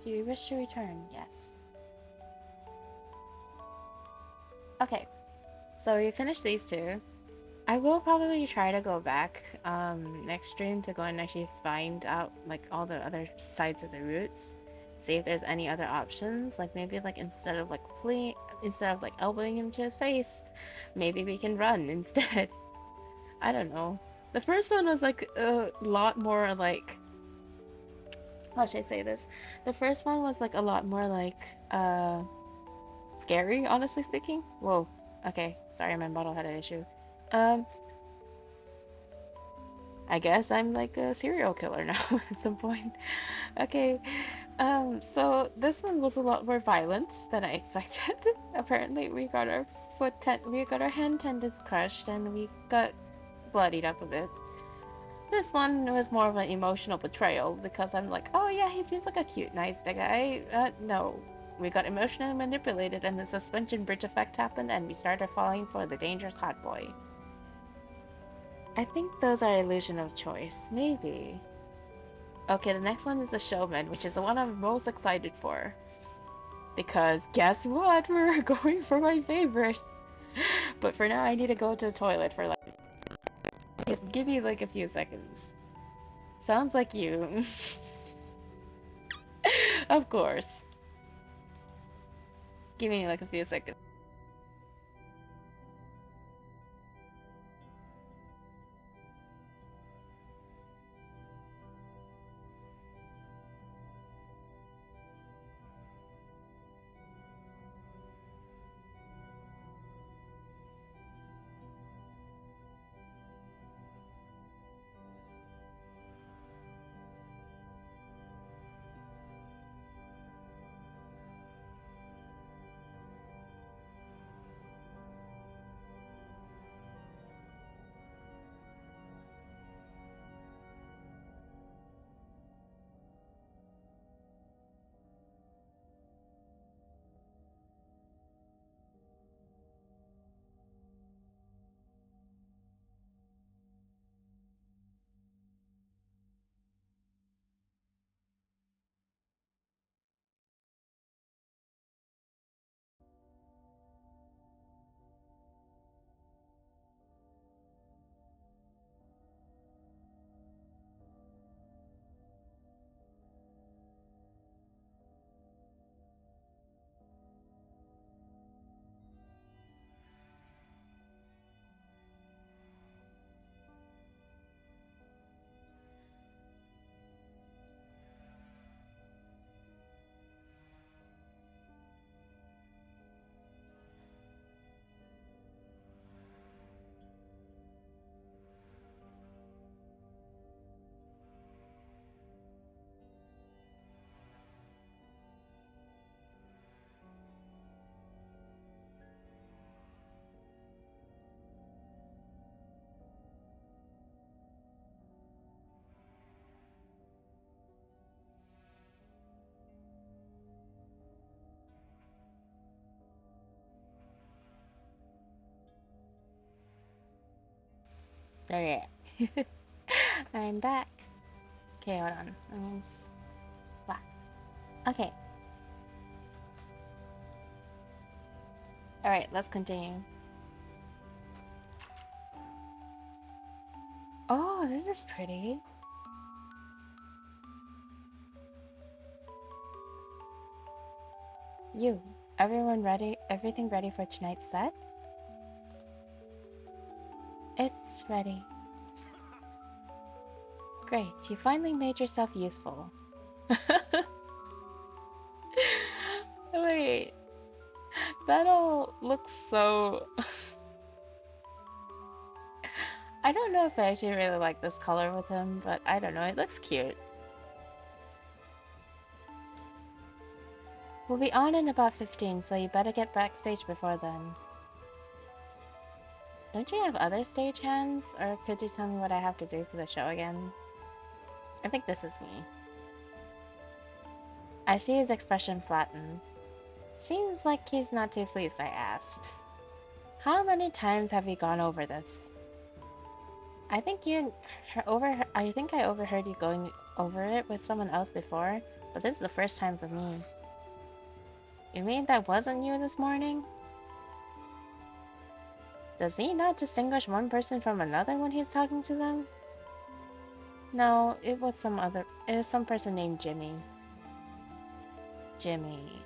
Do you wish to return? Yes. Okay. So we finished these 2. I will probably try to go back next stream to go and actually find out like all the other sides of the routes. See if there's any other options. Like maybe like instead of like elbowing him to his face, maybe we can run instead. I don't know. The first one was like a lot more like, how should I say this? The first one was like a lot more like scary, honestly speaking. Whoa. Okay, sorry, my bottle had an issue. I guess I'm like a serial killer now at some point. Okay, so this one was a lot more violent than I expected. Apparently, we got our hand tendons crushed and we got bloodied up a bit. This one was more of an emotional betrayal because I'm like, oh yeah, he seems like a cute, nice guy. No. We got emotionally manipulated and the suspension bridge effect happened and we started falling for the dangerous hot boy. I think those are illusion of choice. Maybe. Okay, the next one is the showman, which is the one I'm most excited for. Because guess what? We're going for my favorite. But for now, I need to go to the toilet for like... Give me like a few seconds. Sounds like you. Of course. Give me like a few seconds. Okay. I'm back. Okay, hold on. Wow. Okay. Alright, let's continue. Oh, this is pretty. You. Everyone ready? Everything ready for tonight's set? It's ready. Great, you finally made yourself useful. Wait. That all looks so... I don't know if I actually really like this color with him, but I don't know, it looks cute. We'll be on in about 15, so you better get backstage before then. Don't you have other stagehands, or could you tell me what I have to do for the show again? I think this is me. I see his expression flatten. Seems like he's not too pleased, I asked. How many times have we gone over this? I think I overheard you going over it with someone else before, but this is the first time for me. You mean that wasn't you this morning? Does he not distinguish one person from another when he's talking to them? No, it was some person named Jimmy. Jimmy.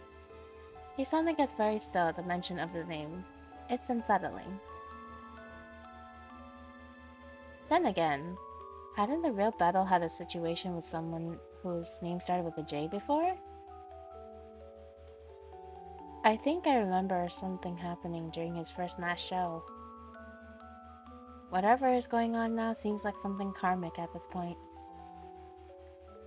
He suddenly gets very still at the mention of the name. It's unsettling. Then again, hadn't the real battle had a situation with someone whose name started with a J before? I think I remember something happening during his first mass show. Whatever is going on now seems like something karmic at this point.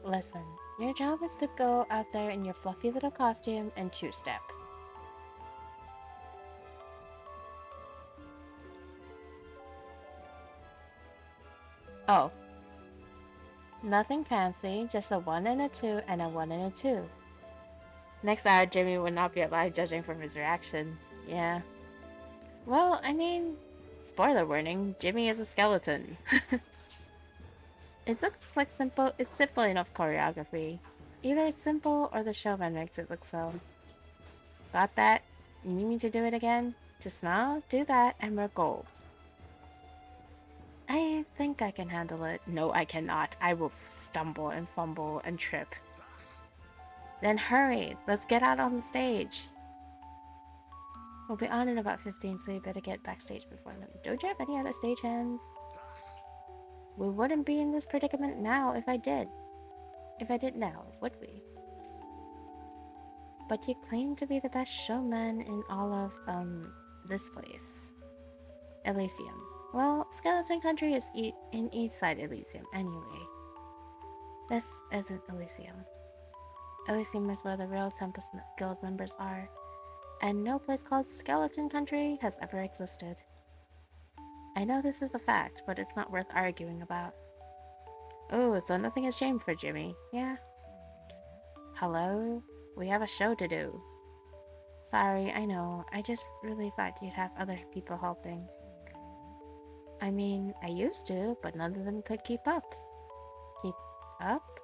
Listen, your job is to go out there in your fluffy little costume and two-step. Oh. Nothing fancy, just a 1 and a 2 and a 1 and a 2. Next hour, Jimmy would not be alive judging from his reaction. Yeah. Well, I mean, spoiler warning, Jimmy is a skeleton. It looks like it's simple enough choreography. Either it's simple or the showman makes it look so. Got that? You need me to do it again? Just smile, do that, and we're gold. I think I can handle it. No, I cannot. I will stumble and fumble and trip. Then hurry! Let's get out on the stage! We'll be on in about 15, so you better get backstage before them. Don't you have any other stagehands? We wouldn't be in this predicament now if I did. If I did now, would we? But you claim to be the best showman in all of, this place. Elysium. Well, Skeleton Country is in East Side Elysium, anyway. This isn't Elysium. Elysium is where the real Tempest Guild members are, and no place called Skeleton Country has ever existed. I know this is a fact, but it's not worth arguing about. Oh, so nothing has changed for Jimmy, yeah? Hello? We have a show to do. Sorry, I know. I just really thought you'd have other people helping. I mean, I used to, but none of them could keep up. Keep up?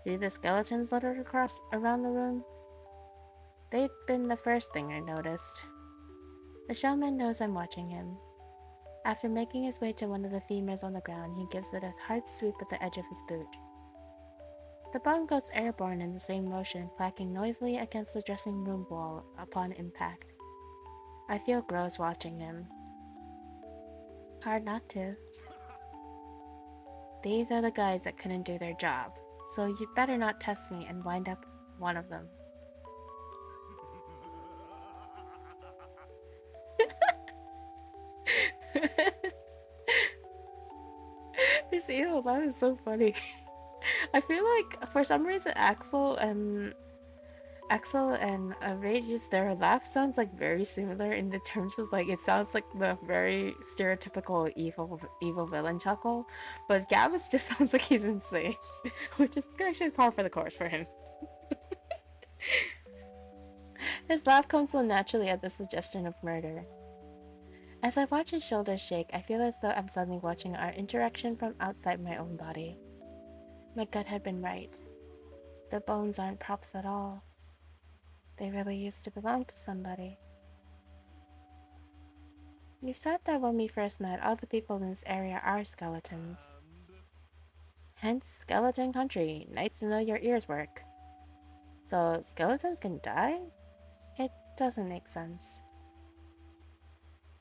See the skeletons littered around the room? They'd been the first thing I noticed. The showman knows I'm watching him. After making his way to one of the femurs on the ground, he gives it a hard sweep with the edge of his boot. The bomb goes airborne in the same motion, clacking noisily against the dressing room wall upon impact. I feel gross watching him. Hard not to. These are the guys that couldn't do their job, so you'd better not test me and wind up one of them. This evil laugh is so funny. I feel like for some reason Axel and Rage's their laugh sounds like very similar in the terms of like it sounds like the very stereotypical evil villain chuckle, but Gab's just sounds like he's insane, which is actually par for the course for him. His laugh comes so naturally at the suggestion of murder. As I watch his shoulders shake, I feel as though I'm suddenly watching our interaction from outside my own body. My gut had been right. The bones aren't props at all. They really used to belong to somebody. You said that when we first met, all the people in this area are skeletons. Hence, skeleton country. Nice to know your ears work. So, skeletons can die? It doesn't make sense.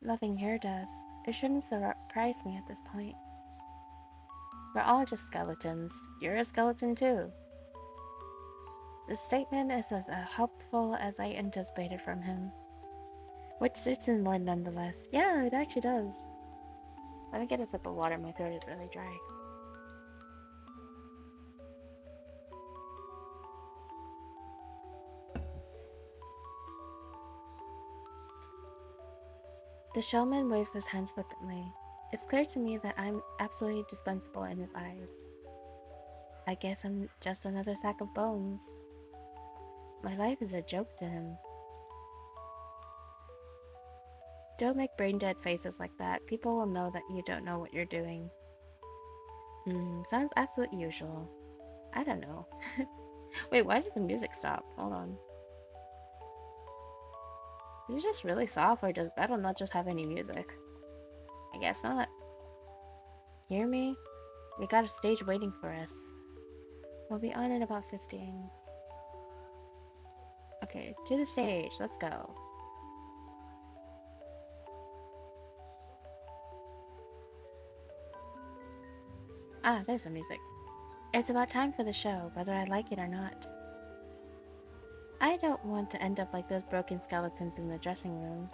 Nothing here does. It shouldn't surprise me at this point. We're all just skeletons. You're a skeleton too. The statement is as helpful as I anticipated from him. Which suits him more nonetheless. Yeah, it actually does. Let me get a sip of water, my throat is really dry. The showman waves his hand flippantly. It's clear to me that I'm absolutely dispensable in his eyes. I guess I'm just another sack of bones. My life is a joke to him. Don't make brain-dead faces like that. People will know that you don't know what you're doing. Sounds absolutely usual. I don't know. Wait, why did the music stop? Hold on. Is it just really soft, or does Battle not just have any music? I guess not. Hear me? We got a stage waiting for us. We'll be on in about 15. Okay, to the stage. Let's go. Ah, there's some music. It's about time for the show, whether I like it or not. I don't want to end up like those broken skeletons in the dressing room.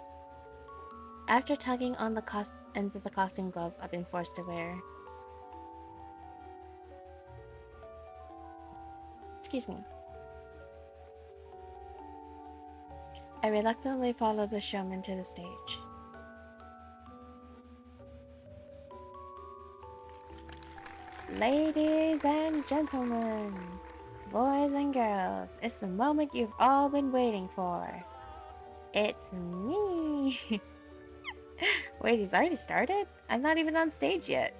After tugging on the ends of the costume gloves I've been forced to wear. Excuse me. I reluctantly follow the showman to the stage. Ladies and gentlemen, boys and girls, it's the moment you've all been waiting for. It's me! Wait, he's already started? I'm not even on stage yet.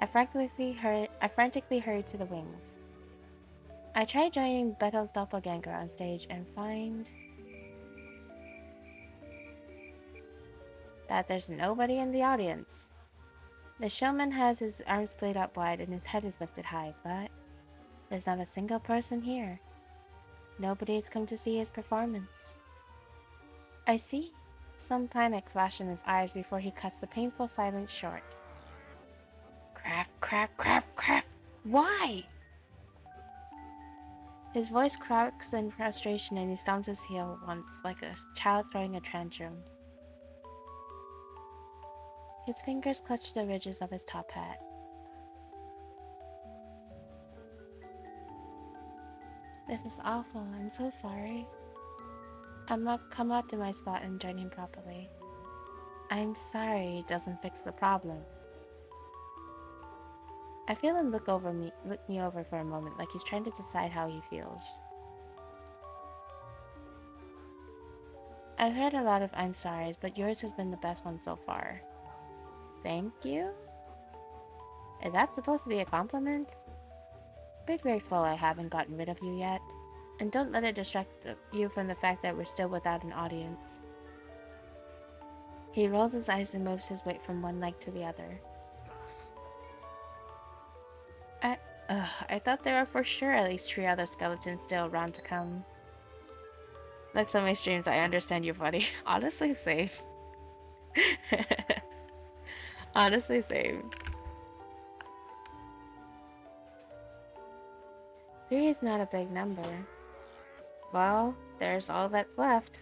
I frantically hurry to the wings. I try joining Bethel's Doppelganger on stage and find that there's nobody in the audience. The showman has his arms splayed out wide and his head is lifted high, but there's not a single person here. Nobody's come to see his performance. I see some panic flash in his eyes before he cuts the painful silence short. Crap, crap, crap, crap! Why? His voice cracks in frustration and he stomps his heel once, like a child throwing a tantrum. His fingers clutch the ridges of his top hat. This is awful. I'm so sorry. I'm not come up to my spot and join him properly. I'm sorry doesn't fix the problem. I feel him look me over for a moment, like he's trying to decide how he feels. I've heard a lot of I'm sorry's, but yours has been the best one so far. Thank you? Is that supposed to be a compliment? Be grateful I haven't gotten rid of you yet. And don't let it distract you from the fact that we're still without an audience. He rolls his eyes and moves his weight from one leg to the other. I thought there were for sure at least 3 other skeletons still around to come. Like some of my streams, I understand you, buddy. Honestly, safe. Honestly, same. 3 is not a big number. Well, there's all that's left.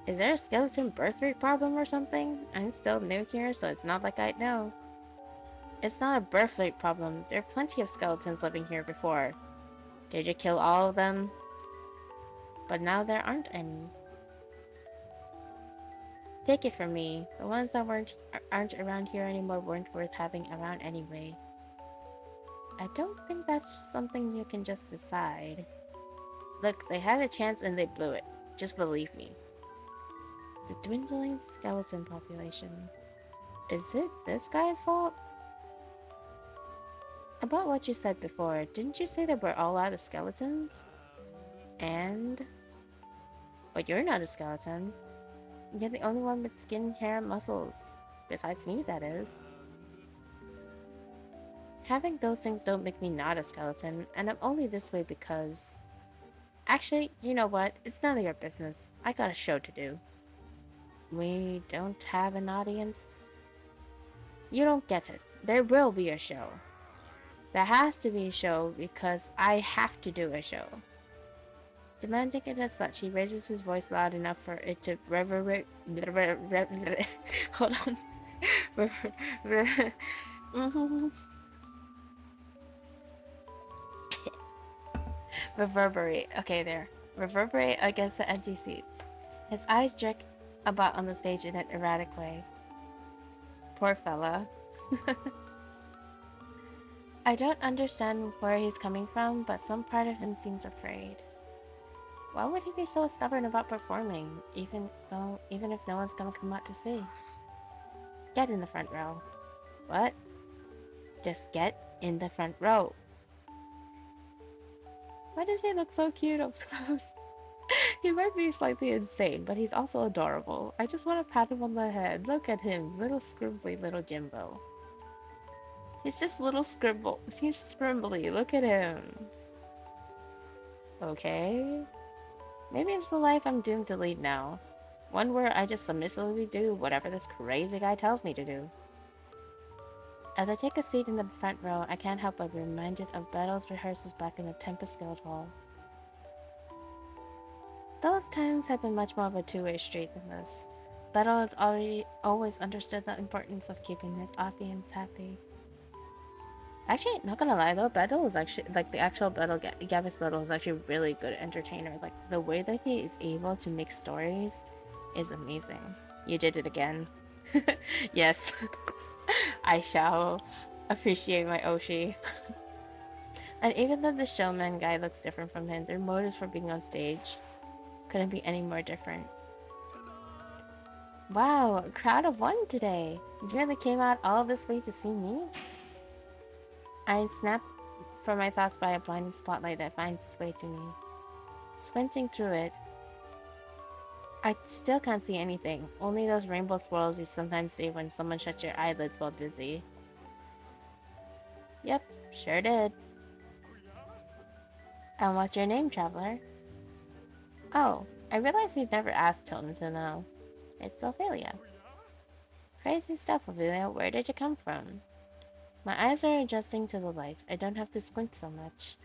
Is there a skeleton birth rate problem or something? I'm still new here, so it's not like I'd know. It's not a birth rate problem. There are plenty of skeletons living here before. Did you kill all of them? But now there aren't any. Take it from me, the ones that aren't around here anymore weren't worth having around anyway. I don't think that's something you can just decide. Look, they had a chance and they blew it. Just believe me. The dwindling skeleton population. Is it this guy's fault? About what you said before, didn't you say that we're all out of skeletons? And... But you're not a skeleton. You're the only one with skin, hair, and muscles. Besides me, that is. Having those things don't make me not a skeleton, and I'm only this way because... Actually, you know what? It's none of your business. I got a show to do. We don't have an audience? You don't get it. There will be a show. There has to be a show because I have to do a show. Demanding it as such, he raises his voice loud enough for it to reverberate. Hold on. Reverberate. Okay, there. Reverberate against the empty seats. His eyes jerk about on the stage in an erratic way. Poor fella. I don't understand where he's coming from, but some part of him seems afraid. Why would he be so stubborn about performing, even if no one's gonna come out to see? Get in the front row. What? Just get in the front row. Why does he look so cute up close? He might be slightly insane, but he's also adorable. I just want to pat him on the head. Look at him, little scribbly little Jimbo. He's just little scribble. He's scribbly. Look at him. Okay. Maybe it's the life I'm doomed to lead now. One where I just submissively do whatever this crazy guy tells me to do. As I take a seat in the front row, I can't help but be reminded of Battle's rehearsals back in the Tempest Guild Hall. Those times had been much more of a two-way street than this. Battle had always understood the importance of keeping his audience happy. Actually, not gonna lie though, Battle is actually, like, the actual Battle, Gavis Battle is actually a really good entertainer. Like, the way that he is able to make stories is amazing. You did it again. Yes. I shall appreciate my Oshi. And even though the showman guy looks different from him, their motives for being on stage couldn't be any more different. Wow, a crowd of one today. You really came out all this way to see me? I snap from my thoughts by a blinding spotlight that finds its way to me. Squinting through it, I still can't see anything, only those rainbow swirls you sometimes see when someone shuts your eyelids while dizzy. Yep, sure did. And what's your name, traveler? Oh, I realized you'd never asked Tilton to know. It's Ophelia. Crazy stuff, Ophelia. Where did you come from? My eyes are adjusting to the light. I don't have to squint so much.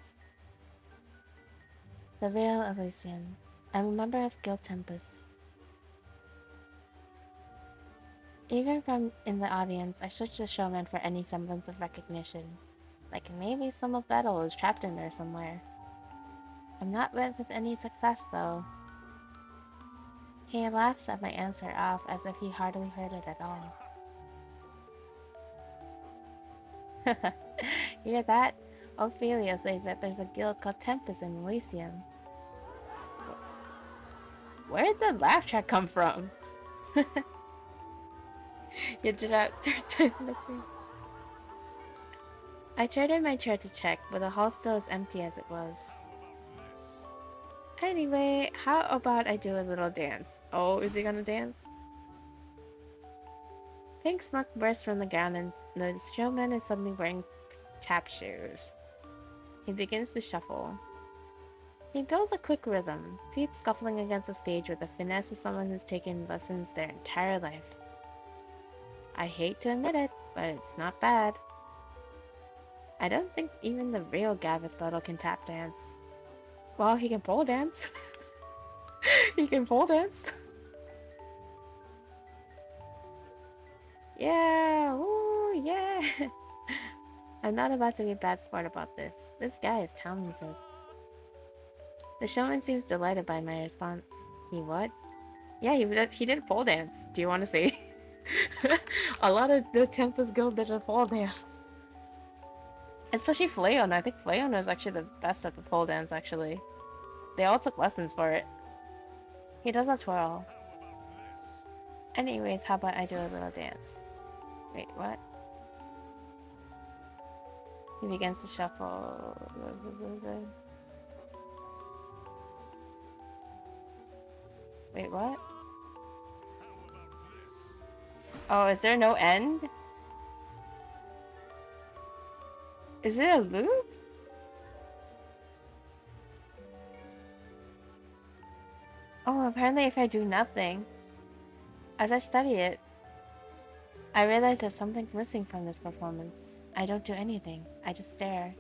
The real Elysium. I'm a member of Guild Tempest. Even from in the audience, I search the showman for any semblance of recognition. Like maybe some of Battle is trapped in there somewhere. I'm not met with any success though. He laughs at my answer off as if he hardly heard it at all. Hear that? Ophelia says that there's a guild called Tempest in Elysium. Where did the laugh track come from? You did not turn nothing. I turned in my chair to check, but the hall still as empty as it was. Anyway, how about I do a little dance? Oh, is he gonna dance? Pink smoke bursts from the ground and the showman is suddenly wearing tap shoes. He begins to shuffle. He builds a quick rhythm, feet scuffling against the stage with the finesse of someone who's taken lessons their entire life. I hate to admit it, but it's not bad. I don't think even the real Gavis Battle can tap dance. Well, he can pole dance. He can pole dance. Yeah, ooh, yeah. I'm not about to be bad sport about this. This guy is talented. The showman seems delighted by my response. He what? Yeah, he did a pole dance. Do you want to see? A lot of the Tempest Guild did a pole dance. Especially Fleon. I think Fleon is actually the best at the pole dance, actually. They all took lessons for it. He does a twirl. Anyways, how about I do a little dance? Wait, what? He begins to shuffle. Wait, what? Oh, is there no end? Is it a loop? Oh, apparently if I do nothing. As I study it, I realize that something's missing from this performance. I don't do anything. I just stare.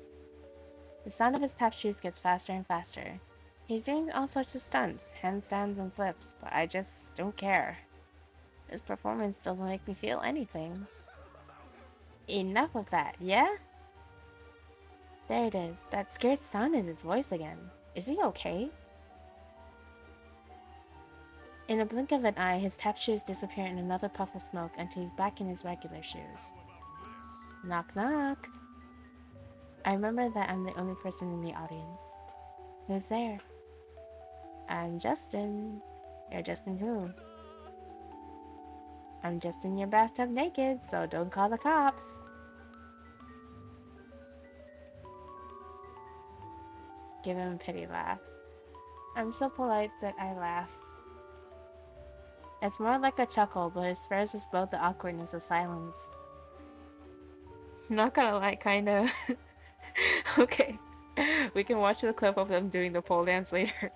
The sound of his tap shoes gets faster and faster. He's doing all sorts of stunts, handstands and flips, but I just don't care. His performance doesn't make me feel anything. Enough of that, yeah? There it is. That scared sound is his voice again. Is he okay? In a blink of an eye, his tap shoes disappear in another puff of smoke until he's back in his regular shoes. Knock knock. I remember that I'm the only person in the audience. Who's there? I'm Justin. You're Justin who? I'm just in your bathtub naked, so don't call the cops. Give him a pity laugh. I'm so polite that I laugh. It's more like a chuckle, but it spares us both the awkwardness of silence. Not gonna lie, kinda. Okay. We can watch the clip of them doing the pole dance later.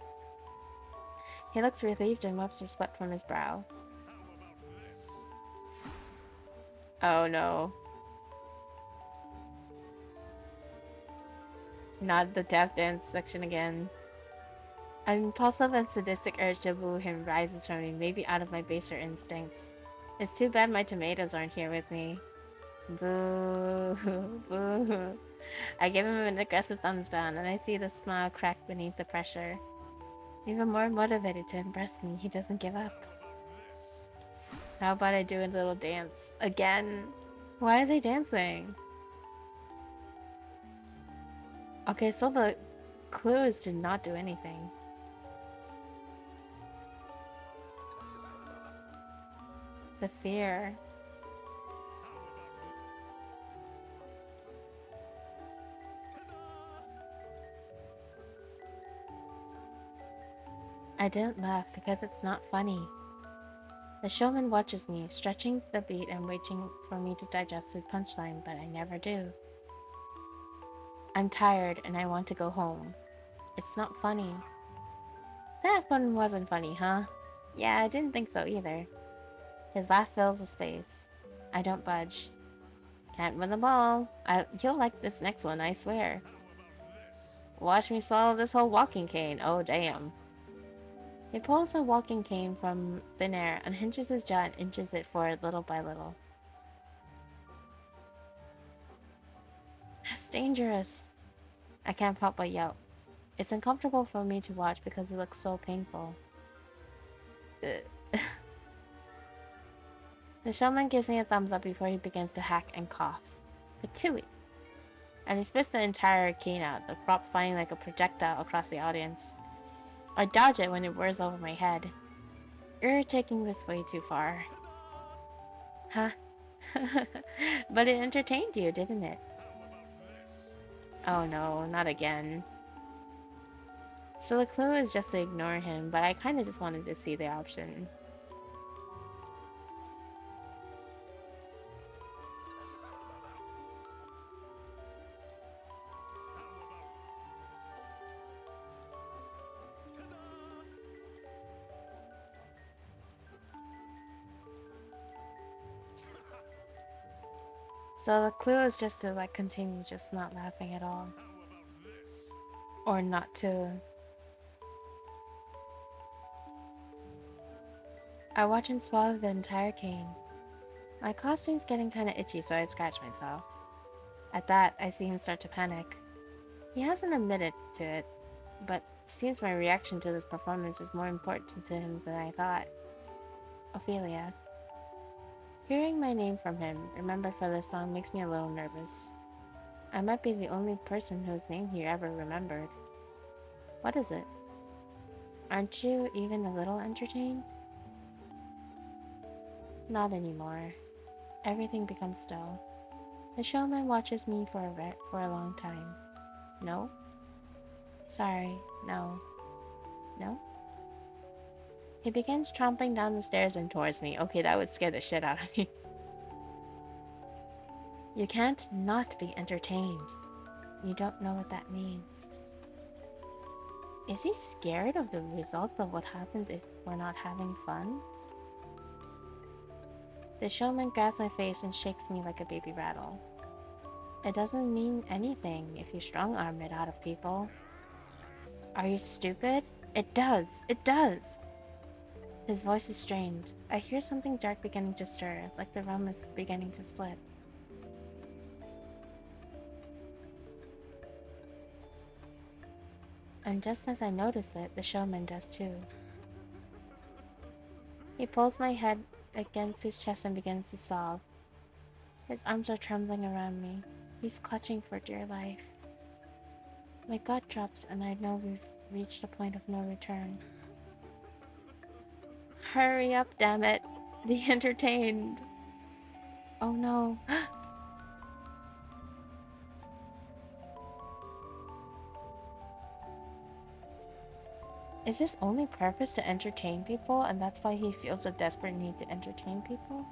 He looks relieved and wipes the sweat from his brow. Oh no. Not the tap dance section again. An impulsive and sadistic urge to boo him rises from me, maybe out of my baser instincts. It's too bad my tomatoes aren't here with me. Boo. Boo. I give him an aggressive thumbs down, and I see the smile crack beneath the pressure. Even more motivated to impress me, he doesn't give up. How about I do a little dance? Again? Why is he dancing? Okay, so the clue is to not do anything. The fear. I didn't laugh because it's not funny. The showman watches me, stretching the beat and waiting for me to digest his punchline, but I never do. I'm tired and I want to go home. It's not funny. That one wasn't funny, huh? Yeah, I didn't think so either. His laugh fills the space. I don't budge. Can't win them all. You'll like this next one, I swear. Watch me swallow this whole walking cane. Oh, damn. He pulls a walking cane from thin air, unhinges his jaw, and inches it forward little by little. That's dangerous. I can't help but yelp. It's uncomfortable for me to watch because it looks so painful. The showman gives me a thumbs up before he begins to hack and cough. Patooey! And he spits the entire cane out, the prop flying like a projectile across the audience. I dodge it when it whirs over my head. You're taking this way too far. Huh? But it entertained you, didn't it? Oh no, not again. So the clue is just to ignore him, but I kinda just wanted to see the option. So the clue is just to like continue just not laughing at all. Or not to... I watch him swallow the entire cane. My costume's getting kinda itchy, so I scratch myself. At that, I see him start to panic. He hasn't admitted to it, but it seems my reaction to this performance is more important to him than I thought. Ophelia. Hearing my name from him, remember for this song, makes me a little nervous. I might be the only person whose name he ever remembered. What is it? Aren't you even a little entertained? Not anymore. Everything becomes still. The showman watches me for a long time. No? Sorry, no. No? He begins tromping down the stairs and towards me. Okay, that would scare the shit out of me. You can't not be entertained. You don't know what that means. Is he scared of the results of what happens if we're not having fun? The showman grabs my face and shakes me like a baby rattle. It doesn't mean anything if you strong-arm it out of people. Are you stupid? It does! It does! His voice is strained. I hear something dark beginning to stir, like the realm is beginning to split. And just as I notice it, the showman does too. He pulls my head against his chest and begins to sob. His arms are trembling around me. He's clutching for dear life. My gut drops and I know we've reached a point of no return. Hurry up, damn it! Be entertained! Oh no. Is his only purpose to entertain people, and that's why he feels a desperate need to entertain people?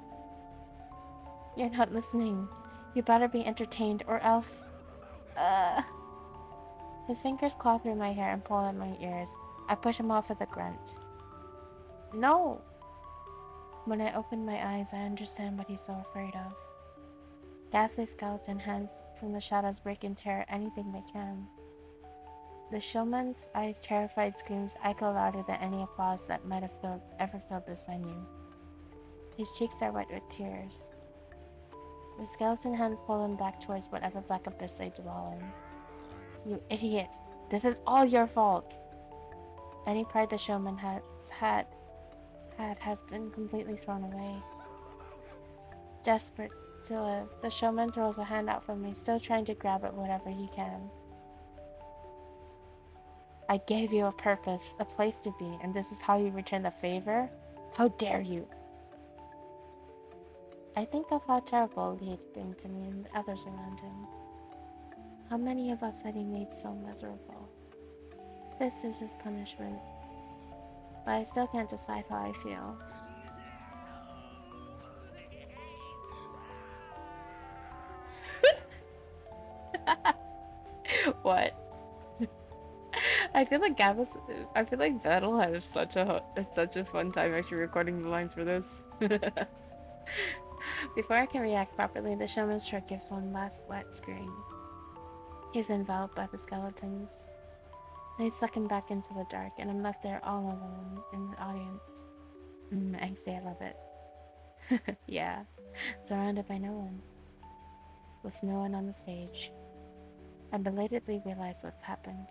You're not listening. You better be entertained, or else... His fingers claw through my hair and pull at my ears. I push him off with a grunt. No! When I open my eyes, I understand what he's so afraid of. Ghastly skeleton hands from the shadows break and tear anything they can. The showman's eyes' terrified screams echo louder than any applause that might have ever filled this venue. His cheeks are wet with tears. The skeleton hand pull him back towards whatever black abyss they dwell in. You idiot! This is all your fault! Any pride the showman had has been completely thrown away. Desperate to live, the showman throws a hand out for me, still trying to grab at whatever he can. I gave you a purpose, a place to be, and this is how you return the favor? How dare you! I think of how terrible he had been to me and the others around him. How many of us had he made so miserable? This is his punishment. But I still can't decide how I feel. What? I feel like Battle had such a fun time actually recording the lines for this. Before I can react properly, the showman's truck gives one last wet scream. He's enveloped by the skeletons. They suck him back into the dark, and I'm left there all alone in the audience. Angsty, I love it. Yeah, surrounded by no one. With no one on the stage. I belatedly realize what's happened.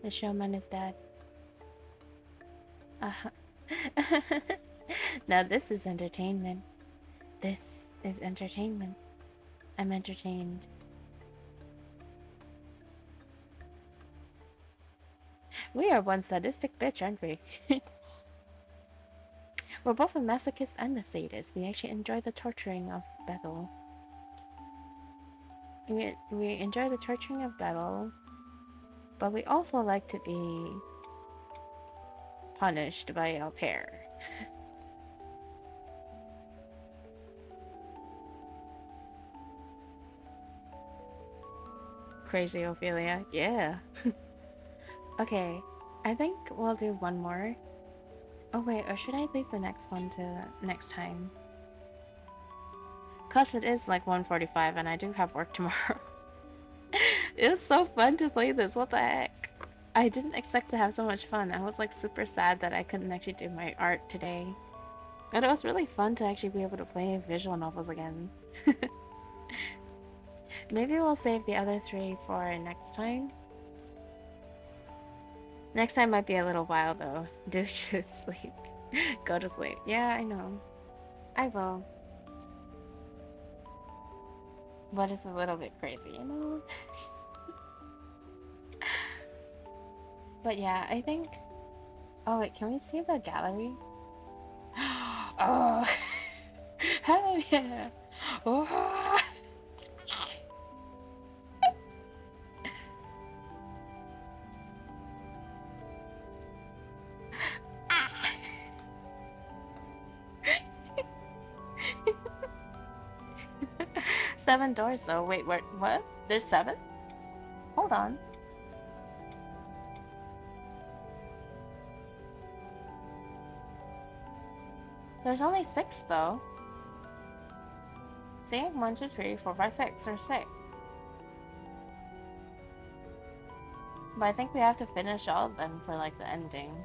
The showman is dead. Now this is entertainment. This is entertainment. I'm entertained. We are one sadistic bitch, aren't we? We're both a masochist and a sadist. We actually enjoy the torturing of Bethel. We enjoy the torturing of Bethel, but we also like to be punished by Altair. Crazy Ophelia, yeah. Okay, I think we'll do one more. Oh wait, or should I leave the next one to next time? Cause it is like 1:45 and I do have work tomorrow. It was so fun to play this, what the heck? I didn't expect to have so much fun. I was like super sad that I couldn't actually do my art today. But it was really fun to actually be able to play visual novels again. Maybe we'll save the other 3 for next time. Next time might be a little while though. Do just sleep. Go to sleep. Yeah, I know. I will. But it's a little bit crazy, you know? But yeah, I think Oh wait, can we see the gallery? Oh, hell yeah! Oh. 7 doors though. Wait, what? There's 7? Hold on. There's only 6 though. See? 1, 2, 3, 4, 5, 6. There's 6. But I think we have to finish all of them for like the ending.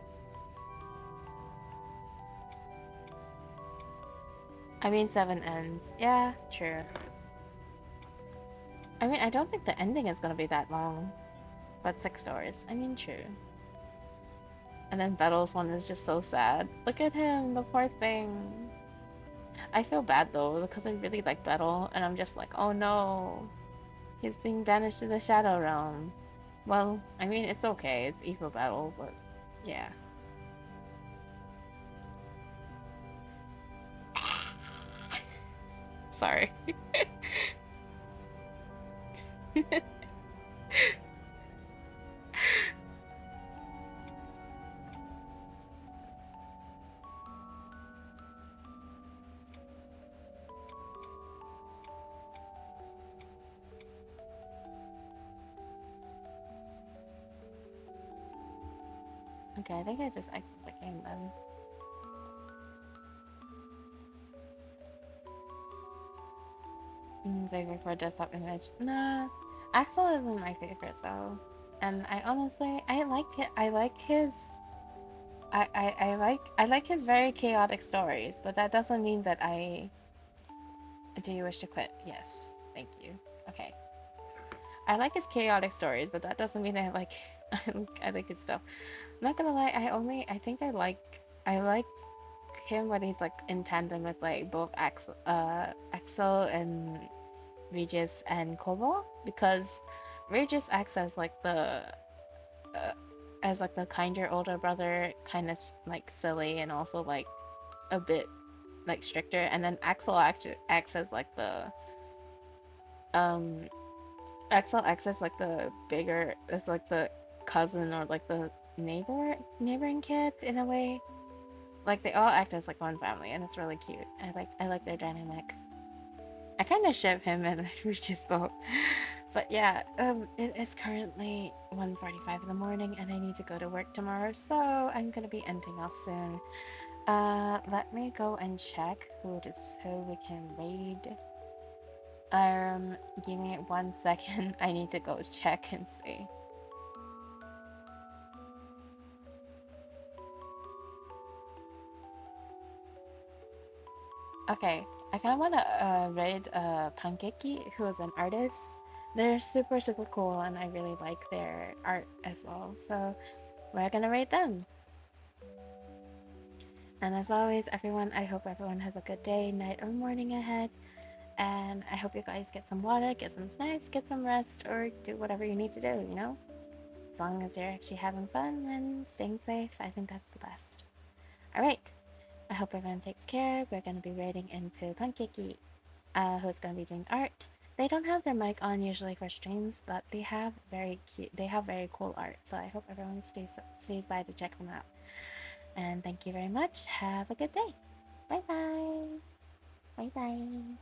I mean 7 ends. Yeah, true. I mean, I don't think the ending is gonna be that long. But 6 doors. I mean, true. And then Bettel's one is just so sad. Look at him, the poor thing. I feel bad though, because I really like Bettel, and I'm just like, oh no. He's being banished to the Shadow Realm. Well, I mean, it's okay. It's evil Bettel, but yeah. Sorry. Okay, I think I just exited the game then. Saving for a desktop image. Nah, Axel isn't my favorite though. And I honestly, I like it. I like his. I like his very chaotic stories, but that doesn't mean that I. Do you wish to quit? Yes, thank you. Okay. I like his chaotic stories, but that doesn't mean I like I like his stuff. I'm not gonna lie, I think I like him when he's like in tandem with like both Axel and Regis and Kobo, because Regis acts uh, as like the kinder older brother, kind of like silly and also like a bit like stricter, and then Axel acts as like the um Axel acts as like the bigger, as like the cousin or like the neighboring kid in a way. Like they all act as like one family, and it's really cute. I like their dynamic. I kind of ship him and Regis though. But yeah, it is currently 1:45 in the morning, and I need to go to work tomorrow, so I'm gonna be ending off soon. Let me go and check who it is so we can raid. Give me 1 second. I need to go check and see. Okay, I kind of want to raid Pankeki, who is an artist. They're super cool, and I really like their art as well. So we're gonna raid them. And as always, everyone, I hope everyone has a good day, night, or morning ahead. And I hope you guys get some water, get some snacks, get some rest, or do whatever you need to do, you know? As long as you're actually having fun and staying safe, I think that's the best. Alright, I hope everyone takes care. We're going to be raiding into Pankeki, who's going to be doing art. They don't have their mic on usually for streams, but they have very cool art. So I hope everyone stays by to check them out. And thank you very much. Have a good day. Bye bye. Bye bye.